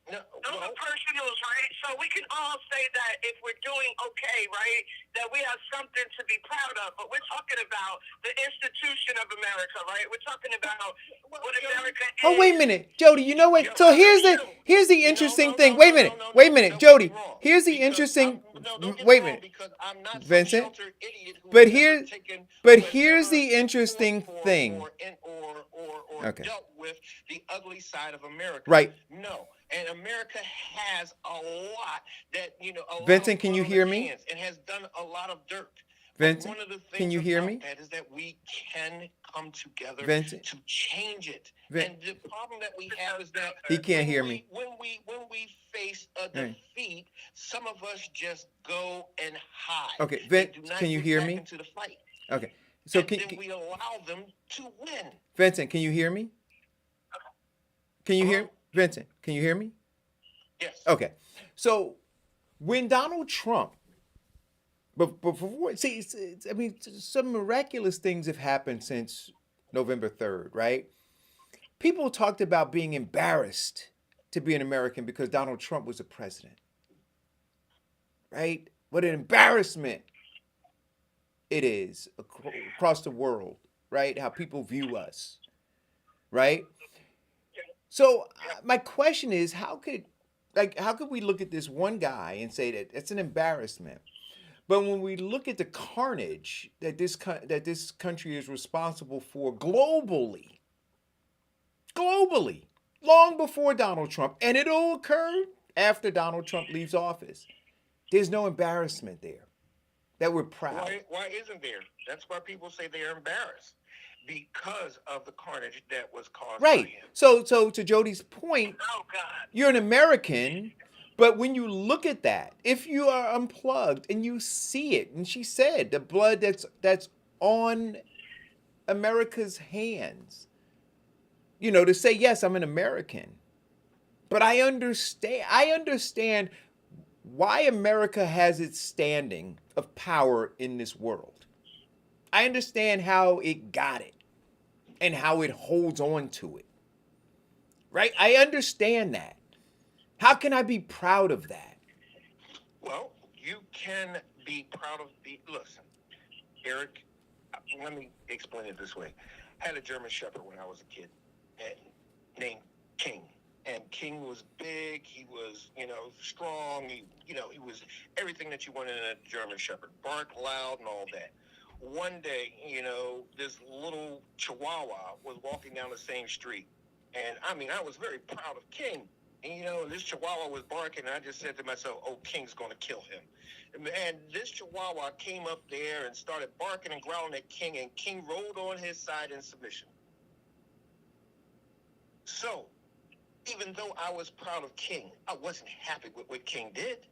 No, Those are personals, right? So we can all say that if we're doing okay, right, that we have something to be proud of. But we're talking about the institution of America, right? We're talking about what America is. Oh, wait a minute, Jody. You know what? So here's the interesting thing. Wait a minute, Jody. Here's the interesting. Wait a minute, Vincent. But here's the interesting thing. Okay. Dealt with the ugly side of America. Right. No. And America has a lot that, Vincent, can you hear me? And has done a lot of dirt. Vincent, one of the things can you hear me? That is that we can come together Vincent, to change it. And the problem that we have is that he can't hear me. When we face a defeat, some of us just go and hide. Okay, Vincent, can you hear me? Into the fight. Okay, so then we allow them to win. Vincent, can you hear me? Can you hear Vincent? Can you hear me? Yes. Okay, so when Donald Trump, but before, see, I mean, some miraculous things have happened since November 3rd, right? People talked about being embarrassed to be an American because Donald Trump was the president, right? What an embarrassment it is across the world, right? How people view us, right? So my question is, how could we look at this one guy and say that it's an embarrassment? But when we look at the carnage that this country is responsible for globally, long before Donald Trump, and it'll occur after Donald Trump leaves office, there's no embarrassment there that we're proud. Why isn't there? That's why people say they're embarrassed, because of the carnage that was caused. Right. By him. So to Jody's point, you're an American. But when you look at that, if you are unplugged and you see it, and she said the blood that's on America's hands, to say, yes, I'm an American. But I understand why America has its standing of power in this world. I understand how it got it and how it holds on to it. Right? I understand that. How can I be proud of that? Well, you can be proud of the. Listen, Eric, let me explain it this way. I had a German Shepherd when I was a kid, and named King. And King was big. He was, strong. He was everything that you wanted in a German Shepherd. Bark loud and all that. One day, this little Chihuahua was walking down the same street, and I was very proud of King. And this Chihuahua was barking, and I just said to myself, "Oh, King's going to kill him." And this Chihuahua came up there and started barking and growling at King, and King rolled on his side in submission. So, even though I was proud of King, I wasn't happy with what King did.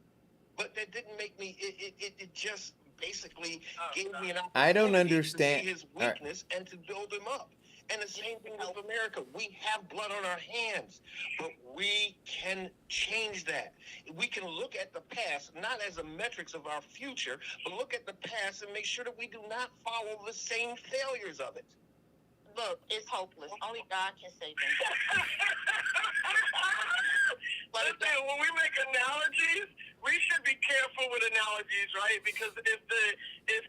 But that didn't make me. It just basically gave me an opportunity I don't to understand. see his weakness and to build him up. And the same thing with America. We have blood on our hands, but we can change that. We can look at the past, not as a metrics of our future, but look at the past and make sure that we do not follow the same failures of it. Look, it's hopeless. Only God can save them. Listen, when we make analogies, we should be careful with analogies, right? Because if the if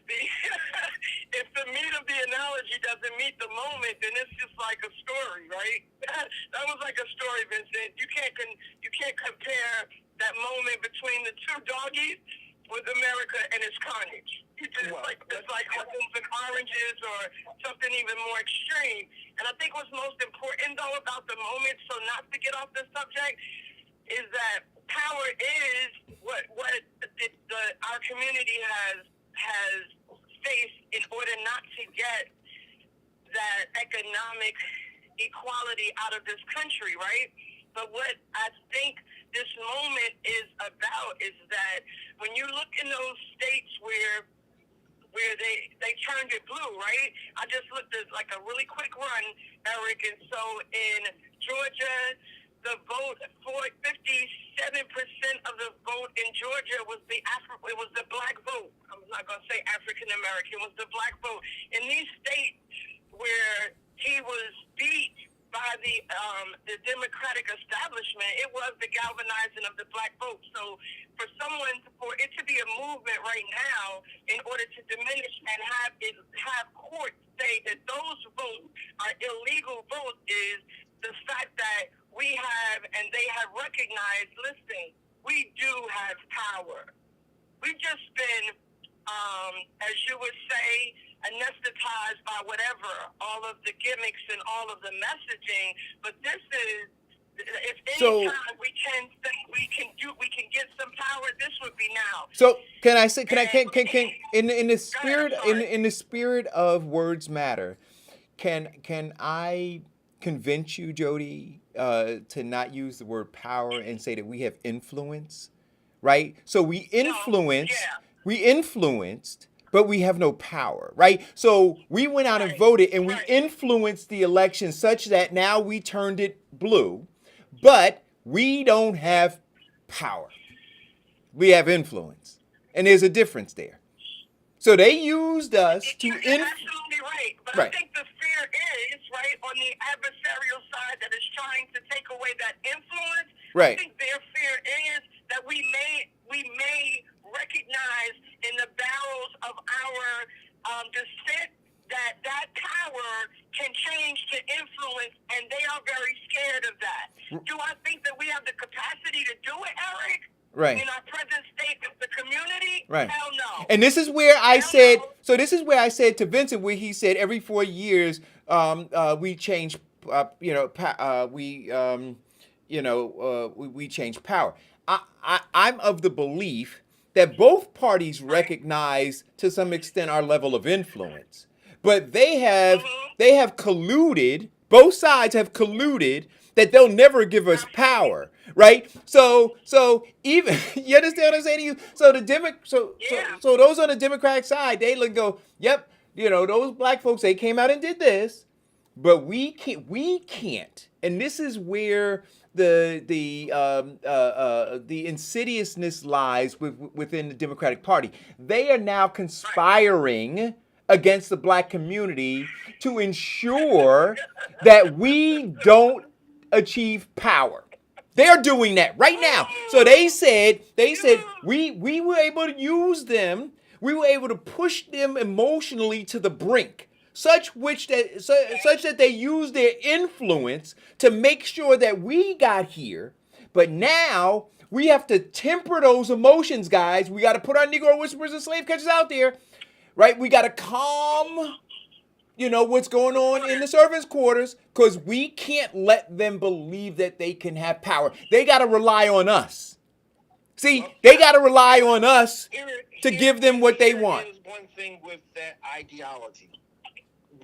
the meat of the analogy doesn't meet the moment, then it's just like a story, right? That was like a story, Vincent. You can't compare that moment between the two doggies with America and its carnage. It's like apples and oranges or something even more extreme. And I think what's most important, though, about the moment, so not to get off the subject, is that power is what our community has faced in order not to get that economic equality out of this country, right? But what I think this moment is about is that when you look in those states where they turned it blue, right? I just looked at like a really quick run, Eric, and so in Georgia, the vote for 57% of the vote in Georgia was it was the black vote. I'm not gonna say African American, it was the black vote. In these states where he was beat by the Democratic establishment, it was the galvanizing of the black vote. So for it to be a movement right now in order to diminish and have courts say that those votes are illegal votes is the fact that we have and they have recognized, listen, we do have power. We've just been, as you would say, anesthetized by whatever, all of the gimmicks and all of the messaging. But this is, if any time we can get some power, this would be now. So can I say? Can in the spirit in the spirit of words matter? Can I convince you, Jody, to not use the word power and say that we have influence, right? So we influenced, but we have no power, right? So we went out and voted, and we influenced the election such that now we turned it blue, but we don't have power. We have influence, and there's a difference there. So they used us to You're absolutely right, but I think the fear is right on the adversarial side that is trying to take away that influence. Right. I think their fear is that we may recognize in the barrels of our descent that power can change to influence, and they are very scared of that. Do I think that we have the capacity to do it, Eric? Right. In our present state of the community? Right. Hell no. And this is where I said, so this is where I said to Vincent, where he said every 4 years we change, we change power. I'm of the belief that both parties recognize to some extent our level of influence, but they have colluded. Both sides have colluded that they'll never give us power, right? So even you understand what I'm saying to you? So so those on the Democratic side, they look and go, yep, You know, those black folks, they came out and did this, but we can't. And this is where the insidiousness lies within the Democratic Party. They are now conspiring against the black community to ensure that we don't achieve power. They're doing that right now. So they said we were able to use them. We were able to push them emotionally to the brink, such that they used their influence to make sure that we got here. But now we have to temper those emotions, guys. We got to put our Negro whisperers and slave catchers out there, right? We got to calm what's going on in the servants' quarters, because we can't let them believe that they can have power. They got to rely on us. See, they got to rely on us to give them what they want. Here's one thing with that ideology.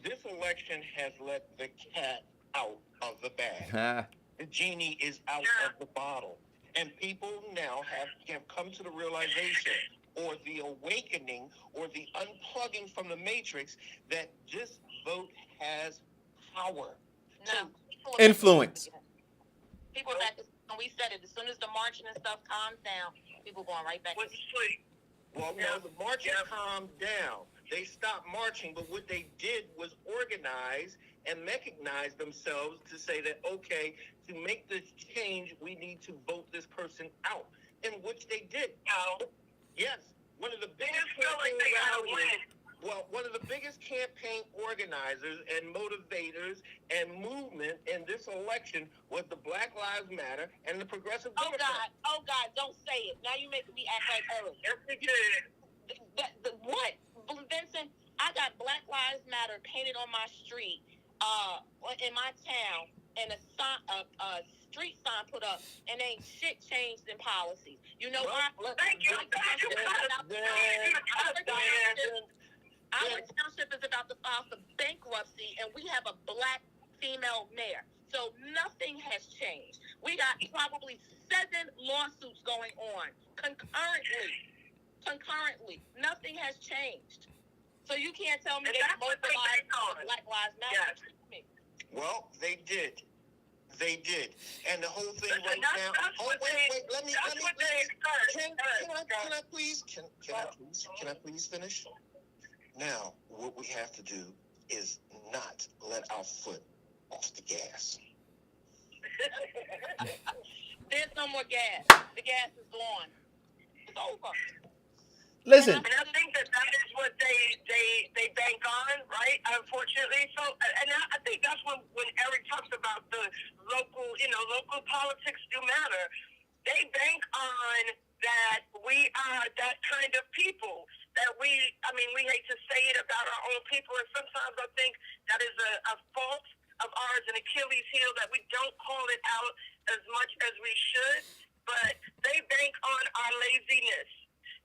This election has let the cat out of the bag. The genie is out of the bottle. And people now have come to the realization, or the awakening, or the unplugging from the matrix, that this vote has power. No. Influence. People back, and we said it, as soon as the marching and stuff calms down, people going right back to sleep. Well, no, the marching calmed down. They stopped marching, but what they did was organize and mechanize themselves to say that, okay, to make this change, we need to vote this person out, in which they did. Yes, one of the biggest one of the biggest campaign organizers and motivators and movement in this election was the Black Lives Matter and the Progressive Democrats. Oh God, don't say it. Now you're making me act like Earl. What? Vincent, I got Black Lives Matter painted on my street, in my town, and a street sign put up, and ain't shit changed in policies. You know why? Thank you. Our township is about to file for bankruptcy, and we have a black female mayor. So nothing has changed. We got probably 7 lawsuits going on concurrently. Nothing has changed. So you can't tell me that mobilized Black Lives Matter. Yes. Well, they did. And the whole thing right now. Wait. Let me. Can I please finish? Now, what we have to do is not let our foot off the gas. There's no more gas. The gas is gone. It's over. Listen. And I think that is what they bank on, right? Unfortunately. So, and I think that's when Eric talks about the local politics do matter. They bank on that we are that kind of people. That we hate to say it about our own people, and sometimes I think that is a fault of ours, an Achilles heel, that we don't call it out as much as we should. But they bank on our laziness.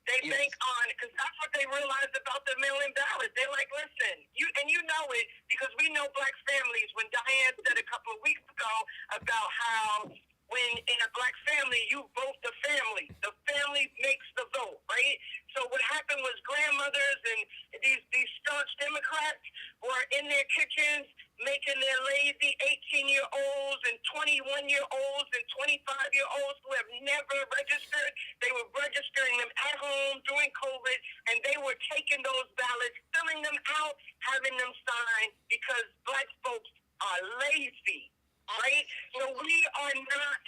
They bank on, because that's what they realized about the mail-in ballot. They're like, listen, you know it, because we know black families. When Diane said a couple of weeks ago about how when in a black family, you vote the family. The family makes the vote, right? So what happened was grandmothers and these staunch Democrats were in their kitchens making their lazy 18-year-olds and 21-year-olds and 25-year-olds who have never registered. They were registering them at home during COVID, and they were taking those ballots, filling them out, having them signed, because black folks are lazy. Right? So we are not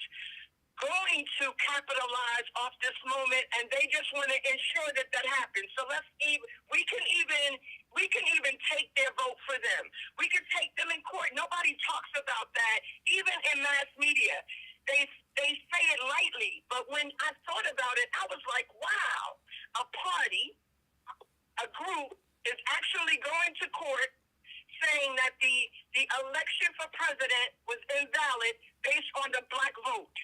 going to capitalize off this moment, and they just want to ensure that happens. So we can even take their vote for them. We can take them in court. Nobody talks about that, even in mass media. They say it lightly, but when I thought about it, I was like, wow, a group is actually going to court saying that the election for president was invalid based on the black vote.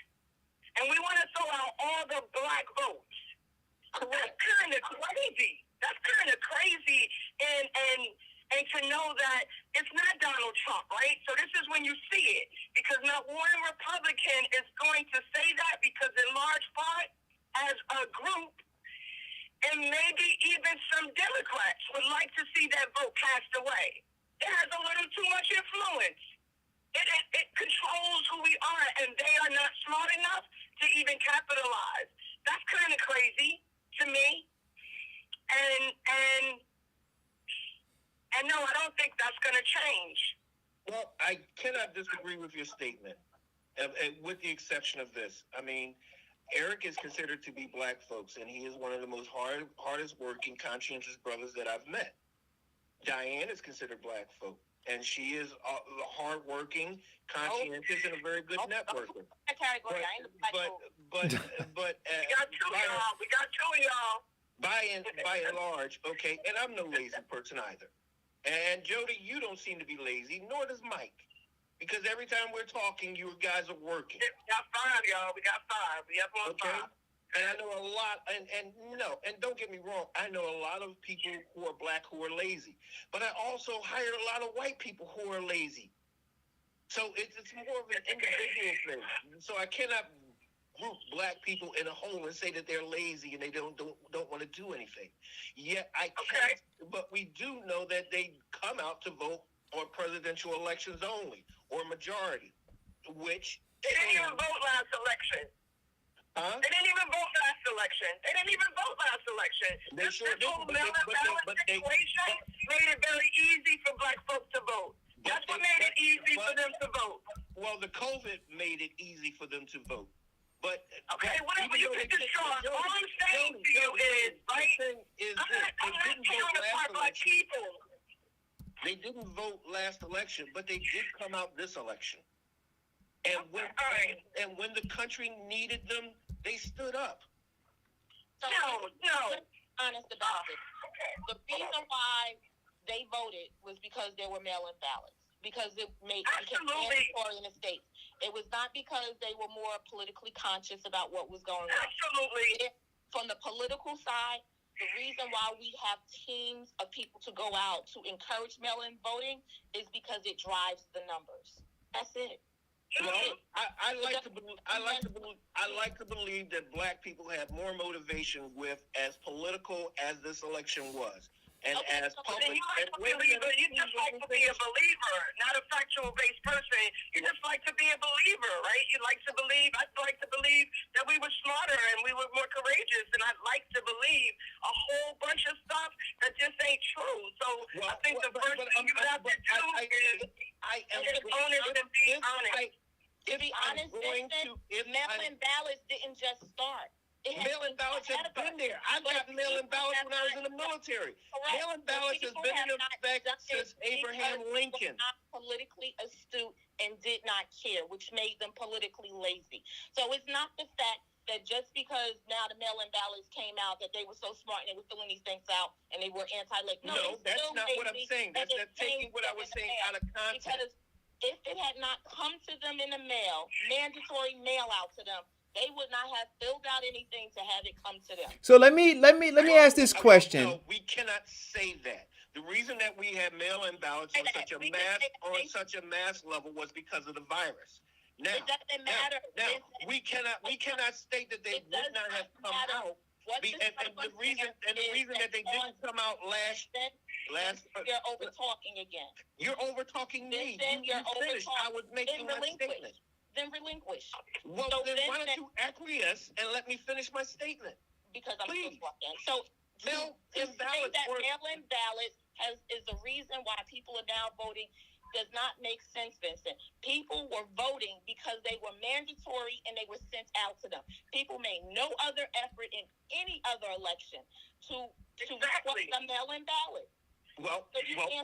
And we want to throw out all the black votes. Correct. That's kind of crazy. And to know that it's not Donald Trump, right? So this is when you see it. Because not one Republican is going to say that, because in large part, as a group, in and maybe even some Democrats would like to see that vote passed away. It has a little too much influence. It controls who we are, and they are not smart enough to even capitalize. That's kind of crazy to me. And no, I don't think that's going to change. Well, I cannot disagree with your statement, with the exception of this. I mean, Eric is considered to be black folks, and he is one of the most hardest working, conscientious brothers that I've met. Diane is considered black folk, and she is hardworking, conscientious, and a very good networker. But we got two of y'all. We got two of y'all. By and large, okay, and I'm no lazy person either. And Jody, you don't seem to be lazy, nor does Mike. Because every time we're talking, you guys are working. We got five, y'all. We got five. We up on five. And I know a lot, and don't get me wrong, I know a lot of people who are black who are lazy. But I also hired a lot of white people who are lazy. So it's more of an individual thing. So I cannot group black people in a hole and say that they're lazy and they don't want to do anything. Yet I can't, but we do know that they come out to vote on presidential elections only, or majority, which... They didn't even vote last election. Huh? They didn't even vote last election. They This sure whole did, ballot situation made it very easy for black folks to vote. That's what made it easy for them to vote. Well, the COVID made it easy for them to vote. But okay, whatever you can destroy. All I'm saying to you is, right? I'm not counting apart black people. They didn't vote last election, but they did come out this election. And when the country needed them, they stood up. So, No. Honest about it. The reason why they voted was because there were mail-in ballots. Because it became mandatory in the states. It was not because they were more politically conscious about what was going on. Absolutely. From the political side, the reason why we have teams of people to go out to encourage mail-in voting is because it drives the numbers. That's it. Well, I like to believe that black people have more motivation with as political as this election was. And as public, you just like to be a believer, not a factual-based person. You just like to be a believer, right? You like to believe. I'd like to believe that we were smarter and we were more courageous, and I'd like to believe a whole bunch of stuff that just ain't true. So I think the first thing you have to do is be honest and be honest. To be honest, mail-in ballots didn't just start. Mail-in ballots have been there. I got mail-in ballots when I was in the military. Mail-in ballots has been in effect since Abraham Lincoln. Not politically astute and did not care, which made them politically lazy. So it's not the fact that just because now the mail-in ballots came out that they were so smart and they were filling these things out and they were anti-lazy. No, that's not what I'm saying. That's taking what I was saying out of context. Because if it had not come to them in the mail, mandatory mail out to them, they would not have filled out anything to have it come to them. So let me ask this question. No, we cannot say that. The reason that we had mail-in ballots on such a mass level was because of the virus. Now, it doesn't matter. Now, we cannot state that they would not have come out. And the reason that they didn't come out last. You're over talking again. You're over talking me. You're finished. I was making my statement. Then relinquish. Well, so then why don't you acquiesce and let me finish my statement? Because I'm still talking. So mail-in ballots is the reason why people are now voting does not make sense, Vincent. People were voting because they were mandatory and they were sent out to them. People made no other effort in any other election to request a mail-in ballot. Well,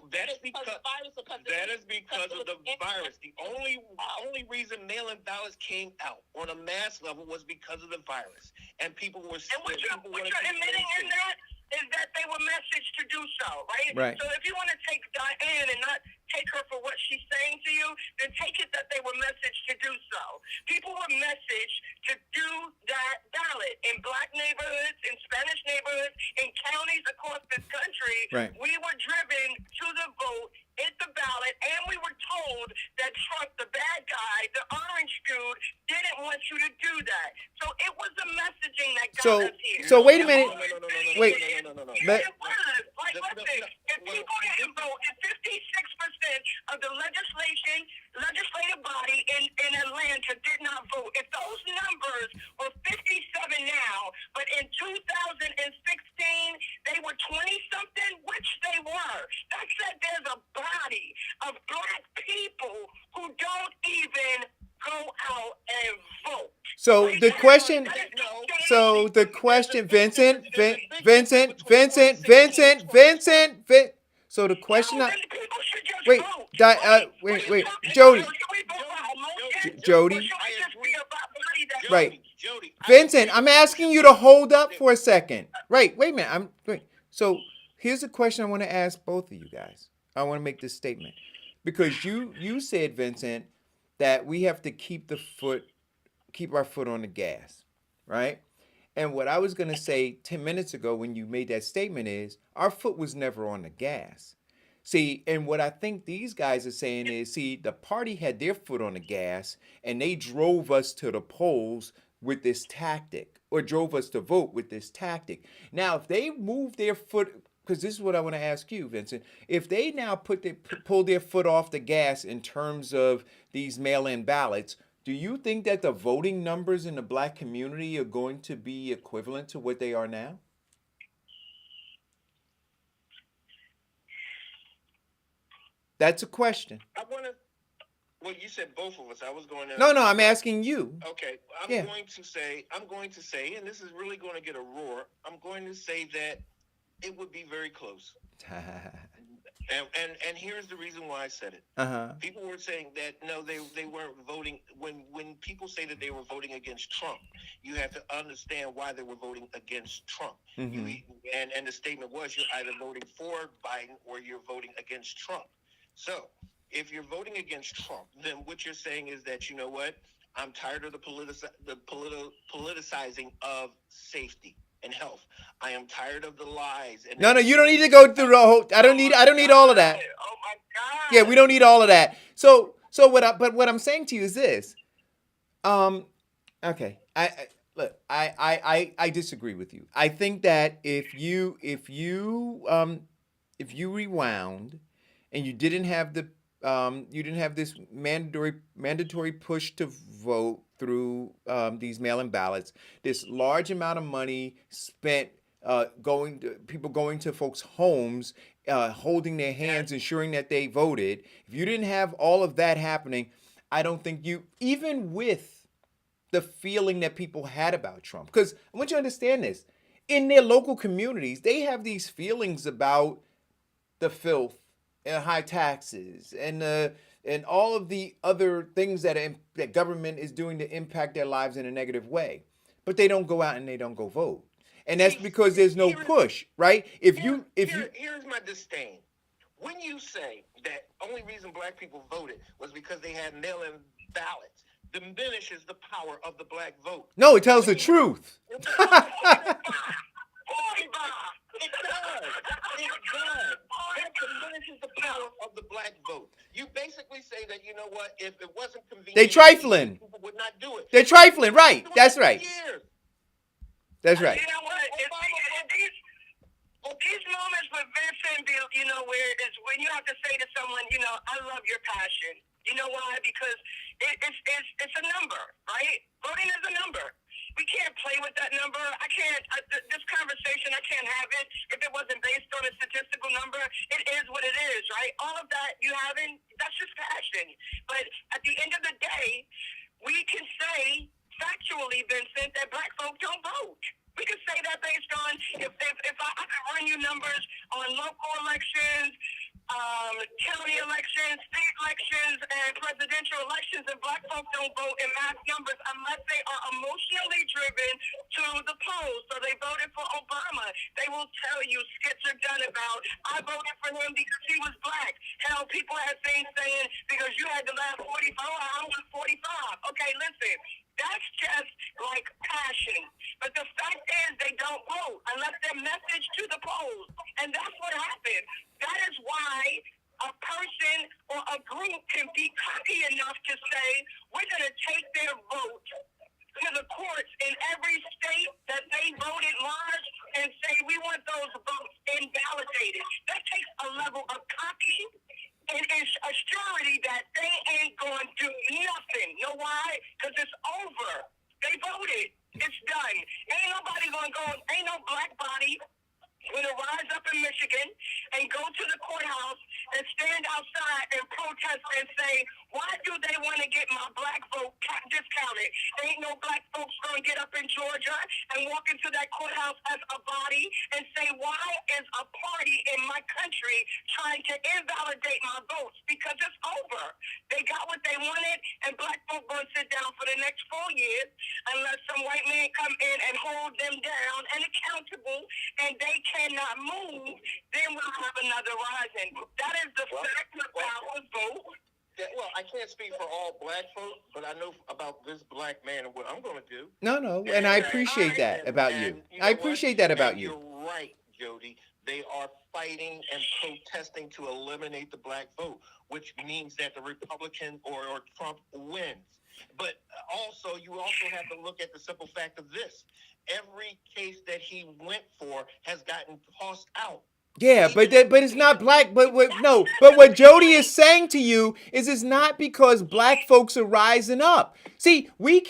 that's because of the virus. The only reason mail-in ballots came out on a mass level was because of the virus, and people were. And what you're admitting in that is that they were messaged to do so, right? Right. So if you want to take Diane and not take her for what she's saying to you, then take it that they were messaged to do so. People were messaged to do that ballot in black neighborhoods, in Spanish neighborhoods, in counties across this country. Right. We were driven to the vote, hit the ballot, and we were told that Trump, the bad guy, the orange dude, didn't want you to do that. So it was the messaging that got us here. So wait a minute. wait. No. Let, It was. Like, listen, if people didn't vote, if 56% of the legislative body in Atlanta did not vote, if those numbers were 57 now, but in 2016 they were 20-something, which they were, that said there's a body of black people who don't even go out and vote. so Like, the question, so the question, Vincent. So the question, No, then people should just wait, vote. wait, Talking Jody, about, should we vote by emotion? Jody. Or should we just be about body that Right. Jody, Vincent, I'm asking you to hold up for a second. Right, wait a minute. So here's a question I want to ask both of you guys. I want to make this statement because you said, Vincent, that we have to keep our foot on the gas, right? And what I was gonna say 10 minutes ago when you made that statement is our foot was never on the gas. See, and what I think these guys are saying is, see, the party had their foot on the gas and they drove us to the polls with this tactic or drove us to vote with this tactic. Now, if they move their foot, because this is what I want to ask you, Vincent, if they now pull their foot off the gas in terms of these mail-in ballots, do you think that the voting numbers in the black community are going to be equivalent to what they are now? That's a question. I want to. Well, you said both of us. I was going to. No, I'm asking you. Okay, I'm Yeah. going to say, and this is really going to get a roar. I'm going to say that it would be very close. And here's the reason why I said it. People were saying that no, they weren't voting. When people say that they were voting against Trump, you have to understand why they were voting against Trump. And the statement was you're either voting for Biden or you're voting against Trump. So if you're voting against Trump, then what you're saying is that, you know what, I'm tired of the politicizing of safety and health. I am tired of the lies. And No, you don't need to go through the whole. I don't need all of that. Oh my God. Yeah, we don't need all of that. So what I'm saying to you is this. Okay. I disagree with you. I think that if you rewound and you didn't have this mandatory push to vote through these mail-in ballots, this large amount of money spent people going to folks' homes, holding their hands, ensuring that they voted. If you didn't have all of that happening, I don't think even with the feeling that people had about Trump, because I want you to understand this, in their local communities, they have these feelings about the filth and high taxes and all of the other things that government is doing to impact their lives in a negative way. But they don't go out and they don't go vote. And that's because there's no push, right? Here's my disdain. When you say that only reason black people voted was because they had mail-in ballots, diminishes the power of the black vote. No, it tells the truth. It does. That diminishes the power of the black vote. You basically say that, you know what, if it wasn't convenient, they trifling. People would not do it. They're trifling, right? That's right. That's right. You know what? These moments with Vincent, you know, where it's when you have to say to someone, you know, I love your passion. You know why? Because it's a number, right? Voting is a number. We can't play with that number. This conversation, I can't have it if it wasn't based on a statistical number. It is what it is, right? All of that you haven't, that's just passion. But at the end of the day, we can say factually, Vincent, that black folk don't vote. We can say that based on if I can run you numbers on local elections, county elections, state elections, and presidential elections, and black folks don't vote in mass numbers unless they are emotionally driven to the polls. So they voted for Obama. They will tell you skits are done about, I voted for him because he was black. Hell, people have things saying, because you had the last 44, I was 45. Okay, listen. That's just like passion. But the fact is they don't vote unless they're messaged to the polls. And that's what happened. That is why a person or a group can be cocky enough to say, we're going to take their vote to the courts in every state that they voted large and say we want those votes invalidated. That takes a level of copying and it's a surety that they ain't going to do nothing. Know why? Because it's over. They voted. It's done. Ain't nobody going to go, ain't no black body going to rise up in Michigan and go to the courthouse and stand outside and protest and say, why do they want to get my black vote discounted? Ain't no black folks going to get up in Georgia and walk into that courthouse as a body and say, why is a party in my country trying to invalidate my votes? Because it's over. They got what they wanted, and black folk going to sit down for the next 4 years unless some white man come in and hold them down and accountable, and they cannot move, then we'll have another rising. That is the fact about the vote. Yeah, well, I can't speak for all black folks, but I know about this black man and what I'm going to do. No, and I appreciate that about you. I appreciate that about you. You're right, Jody. They are fighting and protesting to eliminate the black vote, which means that the Republican or Trump wins. But you also have to look at the simple fact of this. Every case that he went for has gotten tossed out. Yeah, but it's not black. But what Jody is saying to you is it's not because black folks are rising up. See, we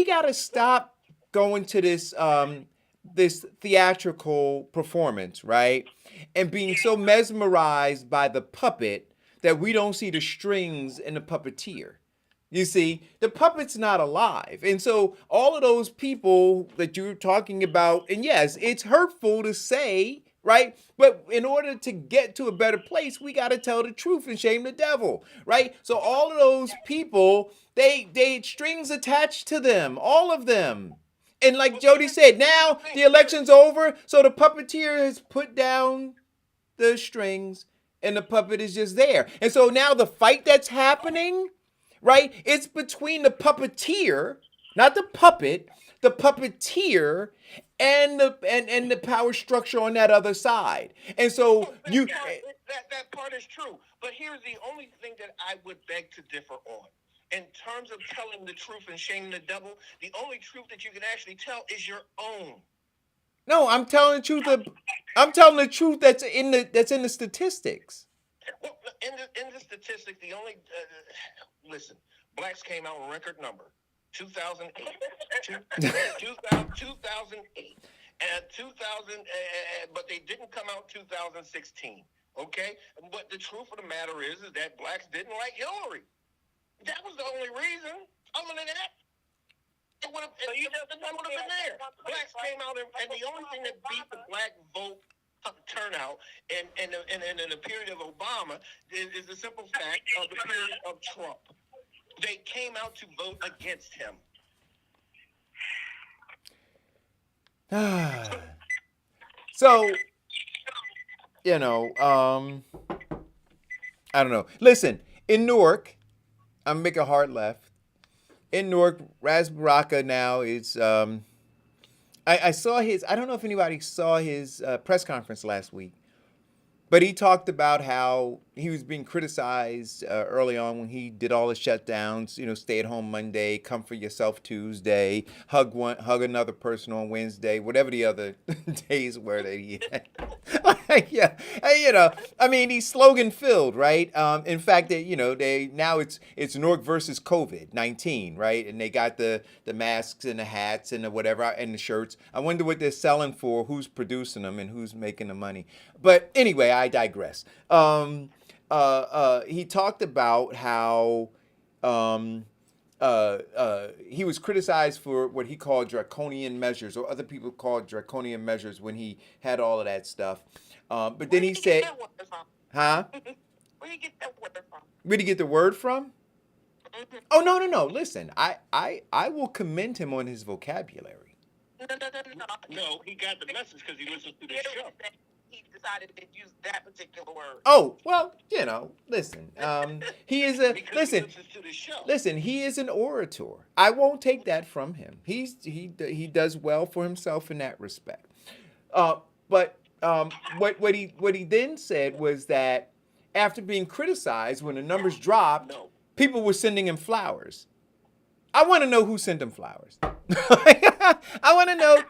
gotta stop going to this this theatrical performance, right? And being so mesmerized by the puppet that we don't see the strings and the puppeteer. You see, the puppet's not alive. And so all of those people that you're talking about, and yes, it's hurtful to say, right? But in order to get to a better place, we got to tell the truth and shame the devil, right? So all of those people, they strings attached to them, all of them. And like Jody said, now the election's over, so the puppeteer has put down the strings and the puppet is just there. And so now the fight that's happening, right? It's between the puppeteer, not the puppet, the puppeteer and the power structure on that other side. And so that part is true. But here's the only thing that I would beg to differ on. In terms of telling the truth and shaming the devil, the only truth that you can actually tell is your own. No, I'm telling the truth. I'm telling the truth that's in the statistics. Well, in the statistics, the only listen, blacks came out in record number, 2008, 2008, and 2000, but they didn't come out 2016. Okay, but the truth of the matter is that blacks didn't like Hillary. That was the only reason. Other than that, it would have been there. Blacks came out, and the only thing that beat the black vote turnout in the period of Obama is the simple fact of the period of Trump. They came out to vote against him. So, I don't know. Listen, in Newark, I'm making a hard left. In Newark, Raz Baraka now is, I saw his, I don't know if anybody saw his press conference last week, but he talked about how he was being criticized early on when he did all the shutdowns, stay at home Monday, comfort yourself Tuesday, hug another person on Wednesday, whatever the other days were that he had. Yeah, he's slogan filled, right? In fact, now it's Newark versus COVID-19, right? And they got the masks and the hats and the whatever and the shirts. I wonder what they're selling for, who's producing them, and who's making the money. But anyway, I digress. He talked about how he was criticized for what he called draconian measures, or other people called draconian measures when he had all of that stuff. But then he said, huh? Where do you get that word from? Where did he get the word from? Mm-hmm. Oh, no. Listen, I will commend him on his vocabulary. No, he got the message because he listened to the show. He decided to use that particular word. Oh, well, listen. He is he is an orator. I won't take that from him. He does well for himself in that respect. But what he then said was that after being criticized when the numbers dropped, people were sending him flowers. I want to know who sent him flowers. I want to know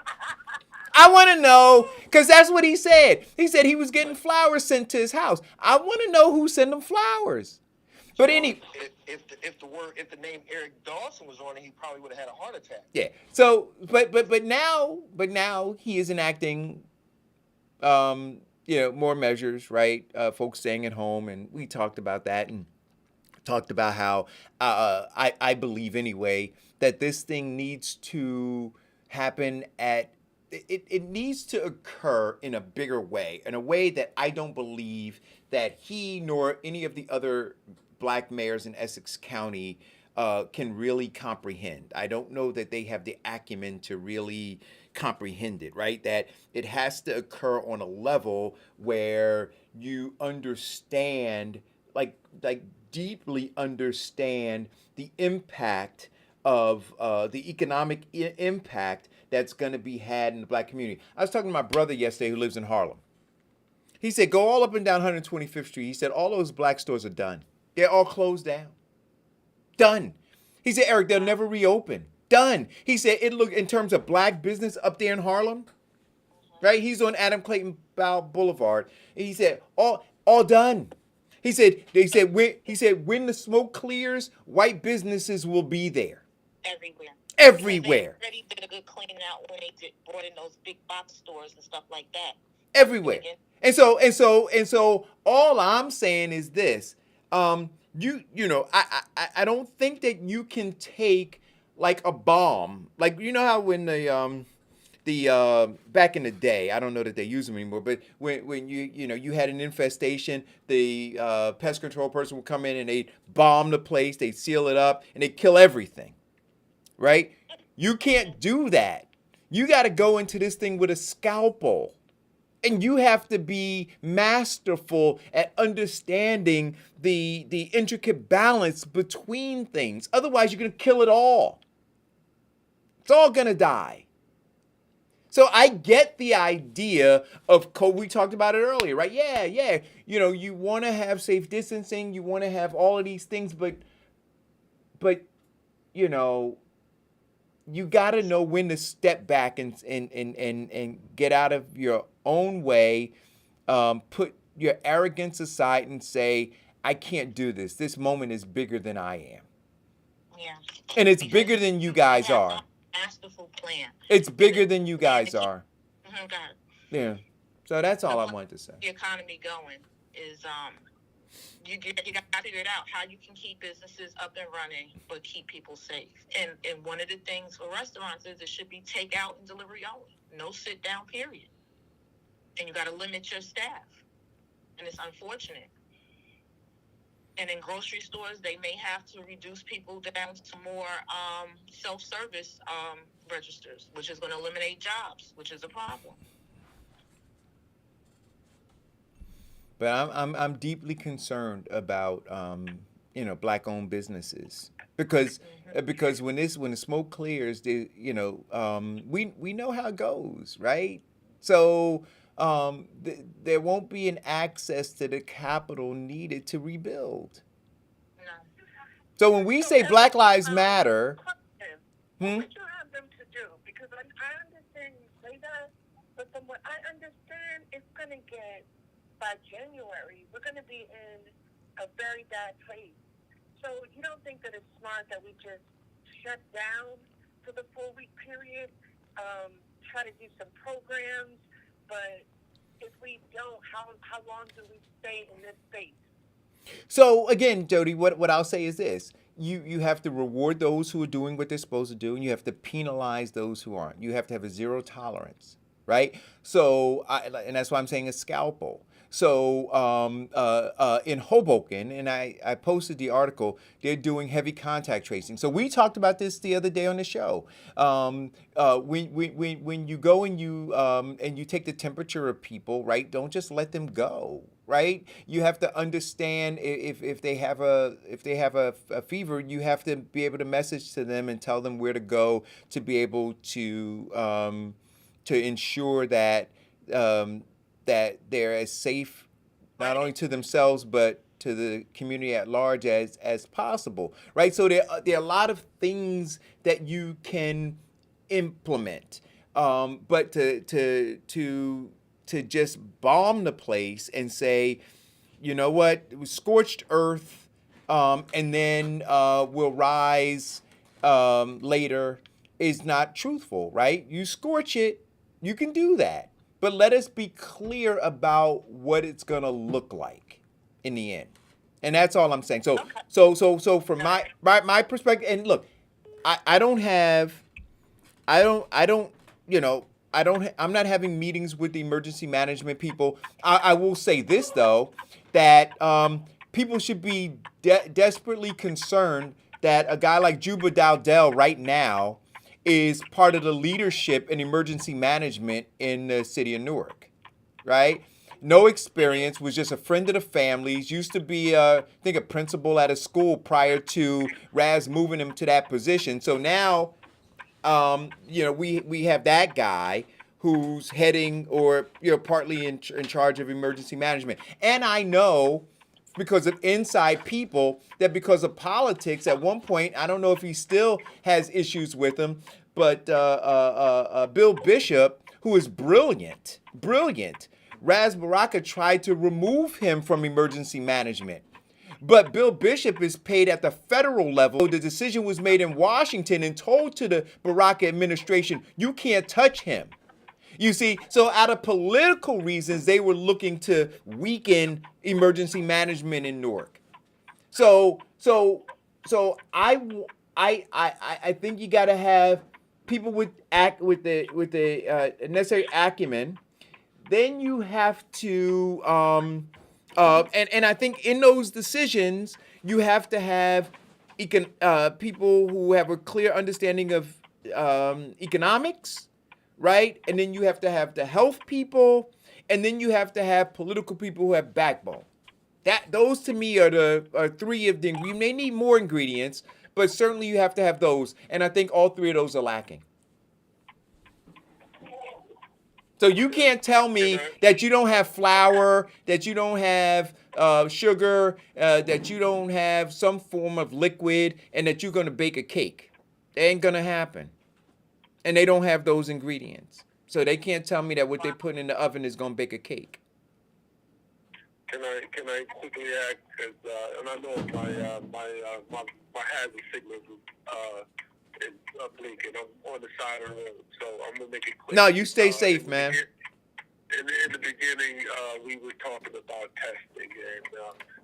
I want to know, because that's what he said. He said he was getting flowers sent to his house. I want to know who sent him flowers. But So any, if the name Eric Dawson was on it, he probably would have had a heart attack. yeah. So, but now he is enacting, more measures, right? Folks staying at home, and we talked about that and talked about how I believe anyway that this thing needs to happen it needs to occur in a bigger way, in a way that I don't believe that he nor any of the other black mayors in Essex County can really comprehend. I don't know that they have the acumen to really comprehend it, right? That it has to occur on a level where you understand, like deeply understand the impact of the economic impact that's going to be had in the black community. I was talking to my brother yesterday who lives in Harlem. He said, go all up and down 125th Street. He said, all those black stores are done. They're all closed down. Done. He said, Eric, they'll never reopen. Done. He said, it look in terms of black business up there in Harlem, right? He's on Adam Clayton Boulevard. And he said, all done. He said, when the smoke clears, white businesses will be there. Everywhere. They already did a good clean out when they brought in those big box stores and stuff like that. Everywhere. And so all I'm saying is this. I don't think that you can take like a bomb. Like, you know how when the back in the day, I don't know that they use them anymore, but when you had an infestation, the pest control person would come in and they'd bomb the place, they'd seal it up, and they'd kill everything. Right? You can't do that. You got to go into this thing with a scalpel. And you have to be masterful at understanding the intricate balance between things. Otherwise, you're going to kill it all. It's all going to die. So I get the idea of COVID. We talked about it earlier, right? Yeah. You want to have safe distancing. You want to have all of these things, but you got to know when to step back and get out of your own way, put your arrogance aside and say, I can't do this. This moment is bigger than I am. Yeah. And it's bigger than you guys are. Masterful plan. It's bigger than you guys are. God. Yeah. So that's all I wanted to say. The economy going is you got to figure it out how you can keep businesses up and running but keep people safe. And one of the things for restaurants is it should be takeout and delivery only. No sit down period. And you got to limit your staff. And it's unfortunate. And in grocery stores, they may have to reduce people down to more self-service registers, which is going to eliminate jobs, which is a problem. But I'm deeply concerned about black-owned businesses because when the smoke clears, we know how it goes, right? So there won't be an access to the capital needed to rebuild. No. So when we say Black Lives Matter, what would you have them to do? Because I understand you say that, but from what I understand, it's going to get, by January, we're going to be in a very bad place. So you don't think that it's smart that we just shut down for the 4-week period, try to do some programs, but if we don't, how long do we stay in this space? So again, Jody, what I'll say is this. You have to reward those who are doing what they're supposed to do, and you have to penalize those who aren't. You have to have a zero tolerance, right? So, and that's why I'm saying a scalpel. So in Hoboken, and I posted the article, they're doing heavy contact tracing. So we talked about this the other day on the show. When you go and you take the temperature of people, right? Don't just let them go, right? You have to understand if they have a fever, you have to be able to message to them and tell them where to go to be able to ensure that that they're as safe not only to themselves but to the community at large as possible, right? So there are a lot of things that you can implement. But to just bomb the place and say, you know what, it was scorched earth, and then we'll rise later is not truthful, right? You scorch it, you can do that, but let us be clear about what it's gonna look like in the end, and that's all I'm saying. So from my perspective, and look, I don't have, I don't, you know, I'm not having meetings with the emergency management people. I will say this though, that people should be desperately concerned that a guy like Juba Dowdell right now is part of the leadership in emergency management in the city of Newark, right? No experience, was just a friend of the family's, used to be, I think, a principal at a school prior to Raz moving him to that position. So now, we have that guy who's heading or partly in charge of emergency management. And I know because of inside people that because of politics, at one point, I don't know if he still has issues with him, but Bill Bishop, who is brilliant, Raz Baraka tried to remove him from emergency management. But Bill Bishop is paid at the federal level. The decision was made in Washington and told to the Baraka administration, you can't touch him. You see, so out of political reasons, they were looking to weaken emergency management in Newark. So I think you got to have people with the necessary acumen. Then you have to and I think in those decisions you have to have people who have a clear understanding of economics, right? And then you have to have the health people, and then you have to have political people who have backbone. Those to me are three of them. You may need more ingredients, but certainly you have to have those. And I think all three of those are lacking. So you can't tell me that you don't have flour, that you don't have sugar, that you don't have some form of liquid, and that you're going to bake a cake. It ain't going to happen. And they don't have those ingredients. So they can't tell me that what they put in the oven is going to bake a cake. Can I quickly add? Cause, and I know my hazard signal is blinking. I'm on the side of the road, so I'm gonna make it quick. No, you stay safe, man. In the beginning, we were talking about testing, and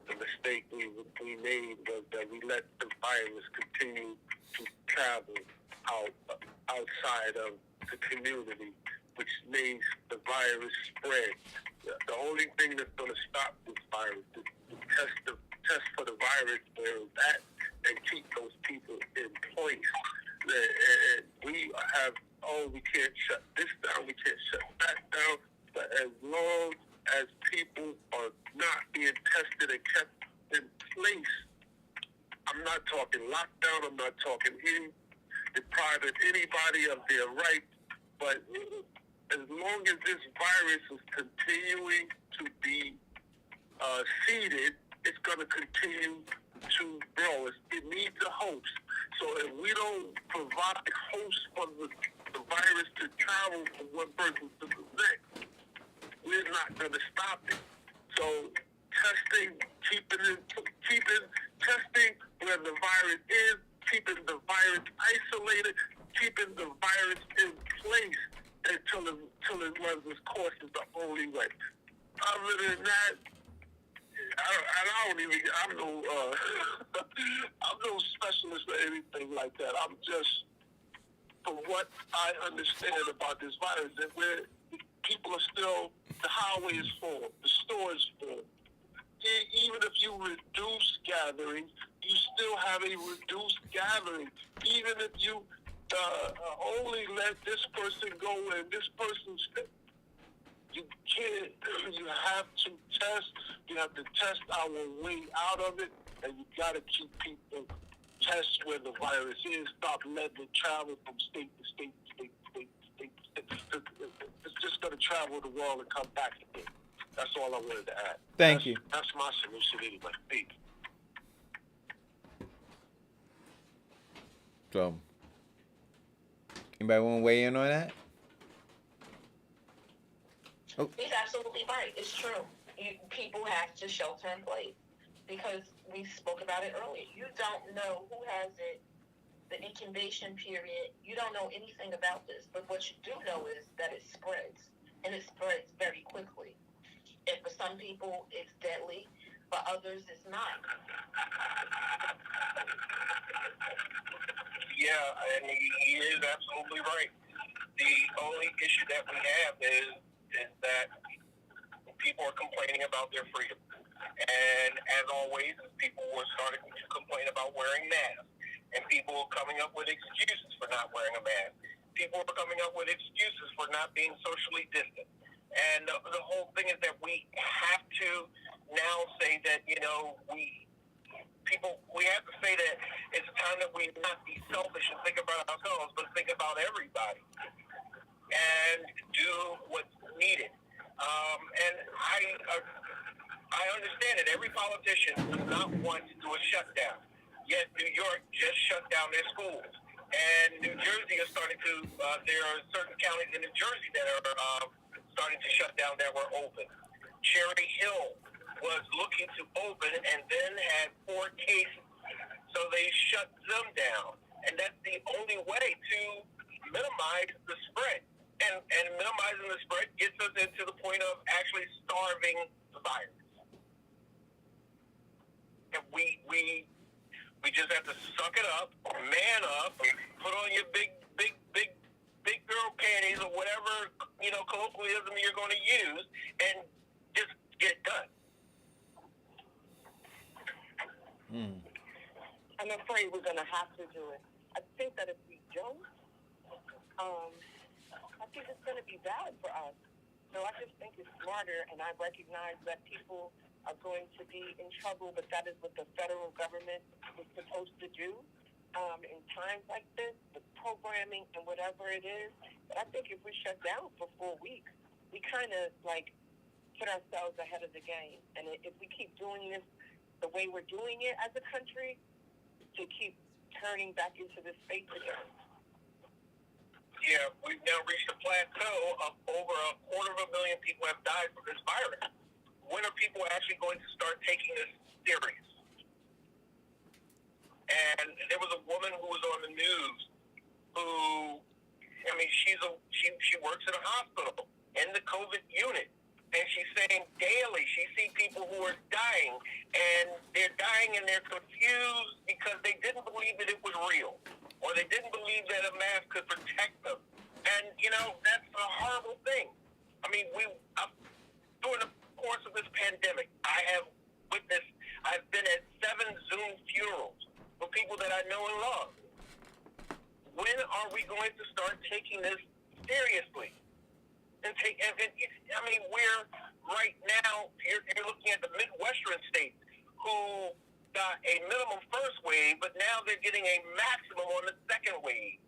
the mistake we made was that we let the virus continue to travel outside of the community, which means the virus spread. The only thing that's going to stop this virus is to test for the virus where it's at and keep those people in place. And we can't shut this down, we can't shut that down, but as long as people are not being tested and kept in place, I'm not talking lockdown, I'm not talking depriving anybody of their rights, but as long as this virus is continuing to be seeded, it's going to continue to grow. It needs a host. So if we don't provide hosts for the virus to travel from one person to the next, we're not going to stop it. So testing, keeping testing where the virus is, keeping the virus isolated, keeping the virus in place until it runs its course is the only way. Other than that, I'm no specialist or anything like that. I'm just, from what I understand about this virus, that where people are still, the highway is full, the store is full. Even if you reduce gatherings, you still have a reduced gathering. Even if you only let this person go and this person stay, you can't. You have to test. You have to test our way out of it, and you got to keep people test where the virus is. Stop letting it travel from state to state to state to state to state. It's just going to travel the world and come back again. That's all I wanted to add. Thank you. That's my solution anyway. Thank you. So, anybody want to weigh in on that? Oh. He's absolutely right. It's true. People have to shelter in place because we spoke about it earlier. You don't know who has it, the incubation period. You don't know anything about this, but what you do know is that it spreads, and it spreads very quickly. And for some people, it's deadly. For others, it's not. Yeah, and he is absolutely right. The only issue that we have is that people are complaining about their freedom. And as always, people were starting to complain about wearing masks. And people are coming up with excuses for not wearing a mask. People are coming up with excuses for not being socially distant. And the whole thing is that we have to now say that, we have to say that it's time that we not be selfish and think about ourselves, but think about everybody and do what's needed. And I understand that every politician does not want to do a shutdown. Yet New York just shut down their schools. And New Jersey is starting to, there are certain counties in New Jersey that are starting to shut down that were open. Cherry Hill was looking to open and then had 4 cases. So they shut them down. And that's the only way to minimize the spread. And minimizing the spread gets us into the point of actually starving the virus. And we just have to suck it up, man up, put on your big girl panties or whatever, colloquialism you're going to use, and just get it done. I'm afraid we're going to have to do it. I think that if we don't, I think it's going to be bad for us. So I just think it's smarter, and I recognize that people are going to be in trouble, but that is what the federal government is supposed to do in times like this, the programming and whatever it is. But I think if we shut down for 4 weeks, we kind of put ourselves ahead of the game. And if we keep doing this the way we're doing it as a country, to keep turning back into this space again. Yeah, we've now reached a plateau of over 250,000 people have died from this virus. When are people actually going to start taking this serious? And there was a woman who was on the news who, she works in a hospital in the COVID unit. And she's saying daily she sees people who are dying, and they're dying and they're confused because they didn't believe that it was real, or they didn't believe that a mask could protect them. And, that's a horrible thing. During the course of this pandemic, I've been at 7 Zoom funerals for people that I know and love. When are we going to start taking this seriously? We're right now, you're looking at the Midwestern states who got a minimum first wave, but now they're getting a maximum on the second wave.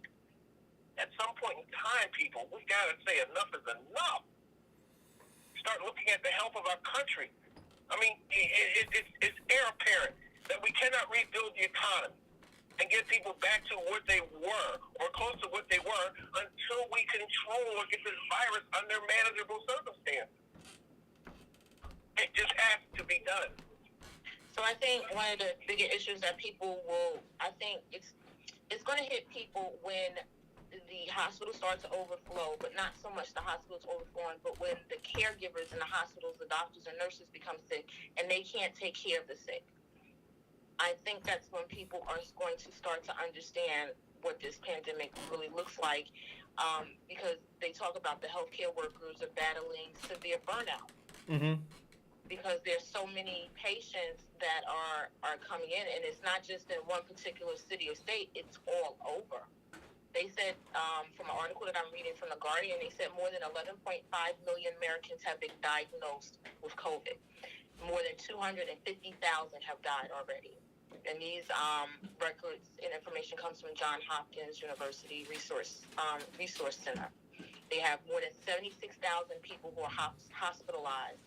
At some point in time, people, we got to say enough is enough. Start looking at the health of our country. It's air apparent that we cannot rebuild the economy and get people back to what they were or close to what they were until we control or get this virus under manageable circumstances. It just has to be done. So I think one of the bigger issues that people it's going to hit people when the hospitals start to overflow, but not so much the hospitals overflowing, but when the caregivers in the hospitals, the doctors and nurses become sick and they can't take care of the sick. I think that's when people are going to start to understand what this pandemic really looks like, because they talk about the healthcare workers are battling severe burnout. Mm-hmm. Because there's so many patients that are coming in, and it's not just in one particular city or state, it's all over. They said, from an article that I'm reading from The Guardian, they said more than 11.5 million Americans have been diagnosed with COVID. More than 250,000 have died already. And these records and information comes from Johns Hopkins University Resource Center. They have more than 76,000 people who are hospitalized,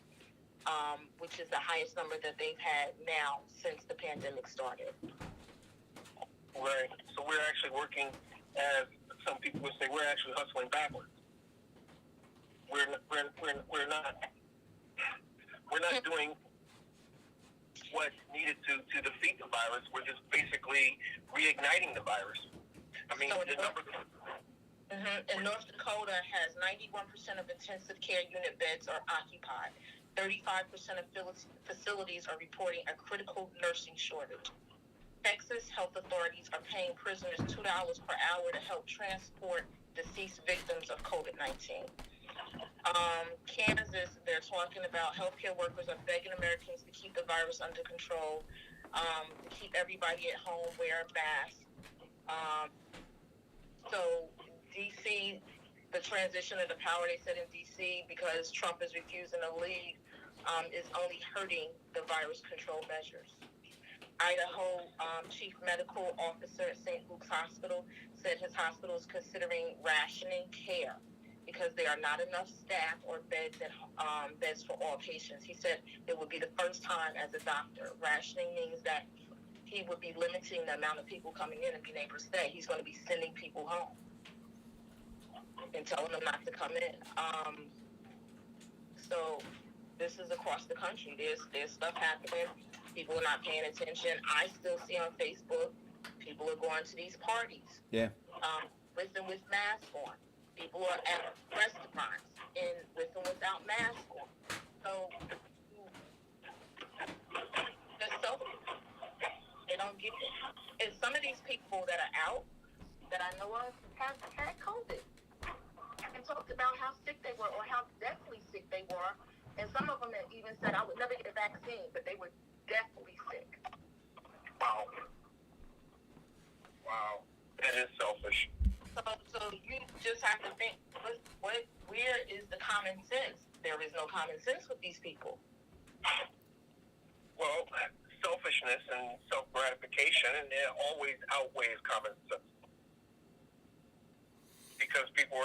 which is the highest number that they've had now since the pandemic started. Right. So we're actually working, as some people would say, we're actually hustling backwards. we're not doing what's needed to defeat the virus. We're just basically reigniting the virus. I mean, So the number. In North Dakota has 91% of intensive care unit beds are occupied. 35% of facilities are reporting a critical nursing shortage. Texas health authorities are paying prisoners $2 per hour to help transport deceased victims of COVID-19. Kansas, they're talking about healthcare workers are begging Americans to keep the virus under control, to keep everybody at home, wear a mask. So D.C., the transition of the power, they said in D.C., because Trump is refusing to leave, is only hurting the virus control measures. Idaho chief medical officer at St. Luke's Hospital said his hospital is considering rationing care because there are not enough staff or beds for all patients. He said it would be the first time as a doctor. Rationing means that he would be limiting the amount of people coming in and being able to stay. He's going to be sending people home and telling them not to come in. So this is across the country. There's stuff happening. People are not paying attention. I still see on Facebook, people are going to these parties. Yeah. With and with masks on. People are at restaurants with and without masks on. So they're selfish. They don't get it. And some of these people that are out, that I know of, have had COVID. And talked about how sick they were or how deathly sick they were. And some of them even said, I would never get a vaccine, but they were deathly sick. Wow. That is selfish. So you just have to think, where is the common sense? There is no common sense with these people. Well, selfishness and self-gratification, and it always outweighs common sense. Because people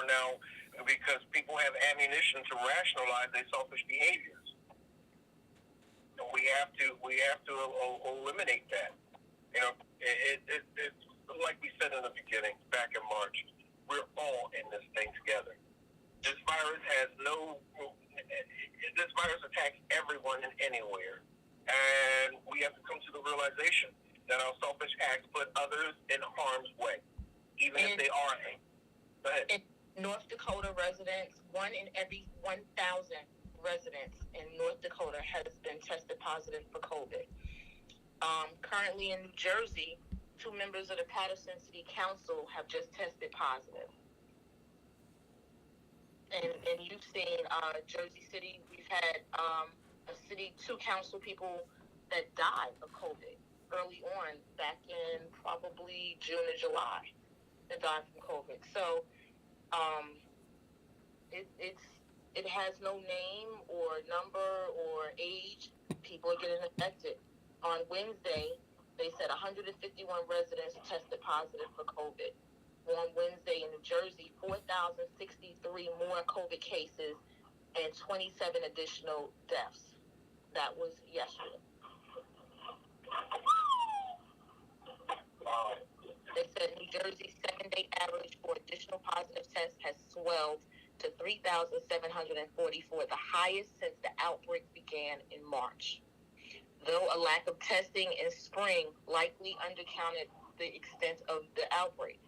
have ammunition to rationalize their selfish behaviors. And we have to eliminate that. You know, it's like we said in the beginning, back in March, we're all in this thing together. This virus attacks everyone and anywhere. And we have to come to the realization that our selfish acts put others in harm's way, even if they are. Go ahead. In North Dakota residents, 1 in every 1,000 residents in North Dakota has been tested positive for COVID. Currently in New Jersey, 2 members of the Patterson City Council have just tested positive. And you've seen Jersey City, we've had a city, 2 council people that died of COVID early on, back in probably June or July, that died from COVID. So it has no name or number or age. People are getting affected. On Wednesday, they said 151 residents tested positive for COVID. On Wednesday in New Jersey, 4,063 more COVID cases and 27 additional deaths. That was yesterday. They said New Jersey's 7-day average for additional positive tests has swelled to 3,744, the highest since the outbreak began in March. Though a lack of testing in spring likely undercounted the extent of the outbreak.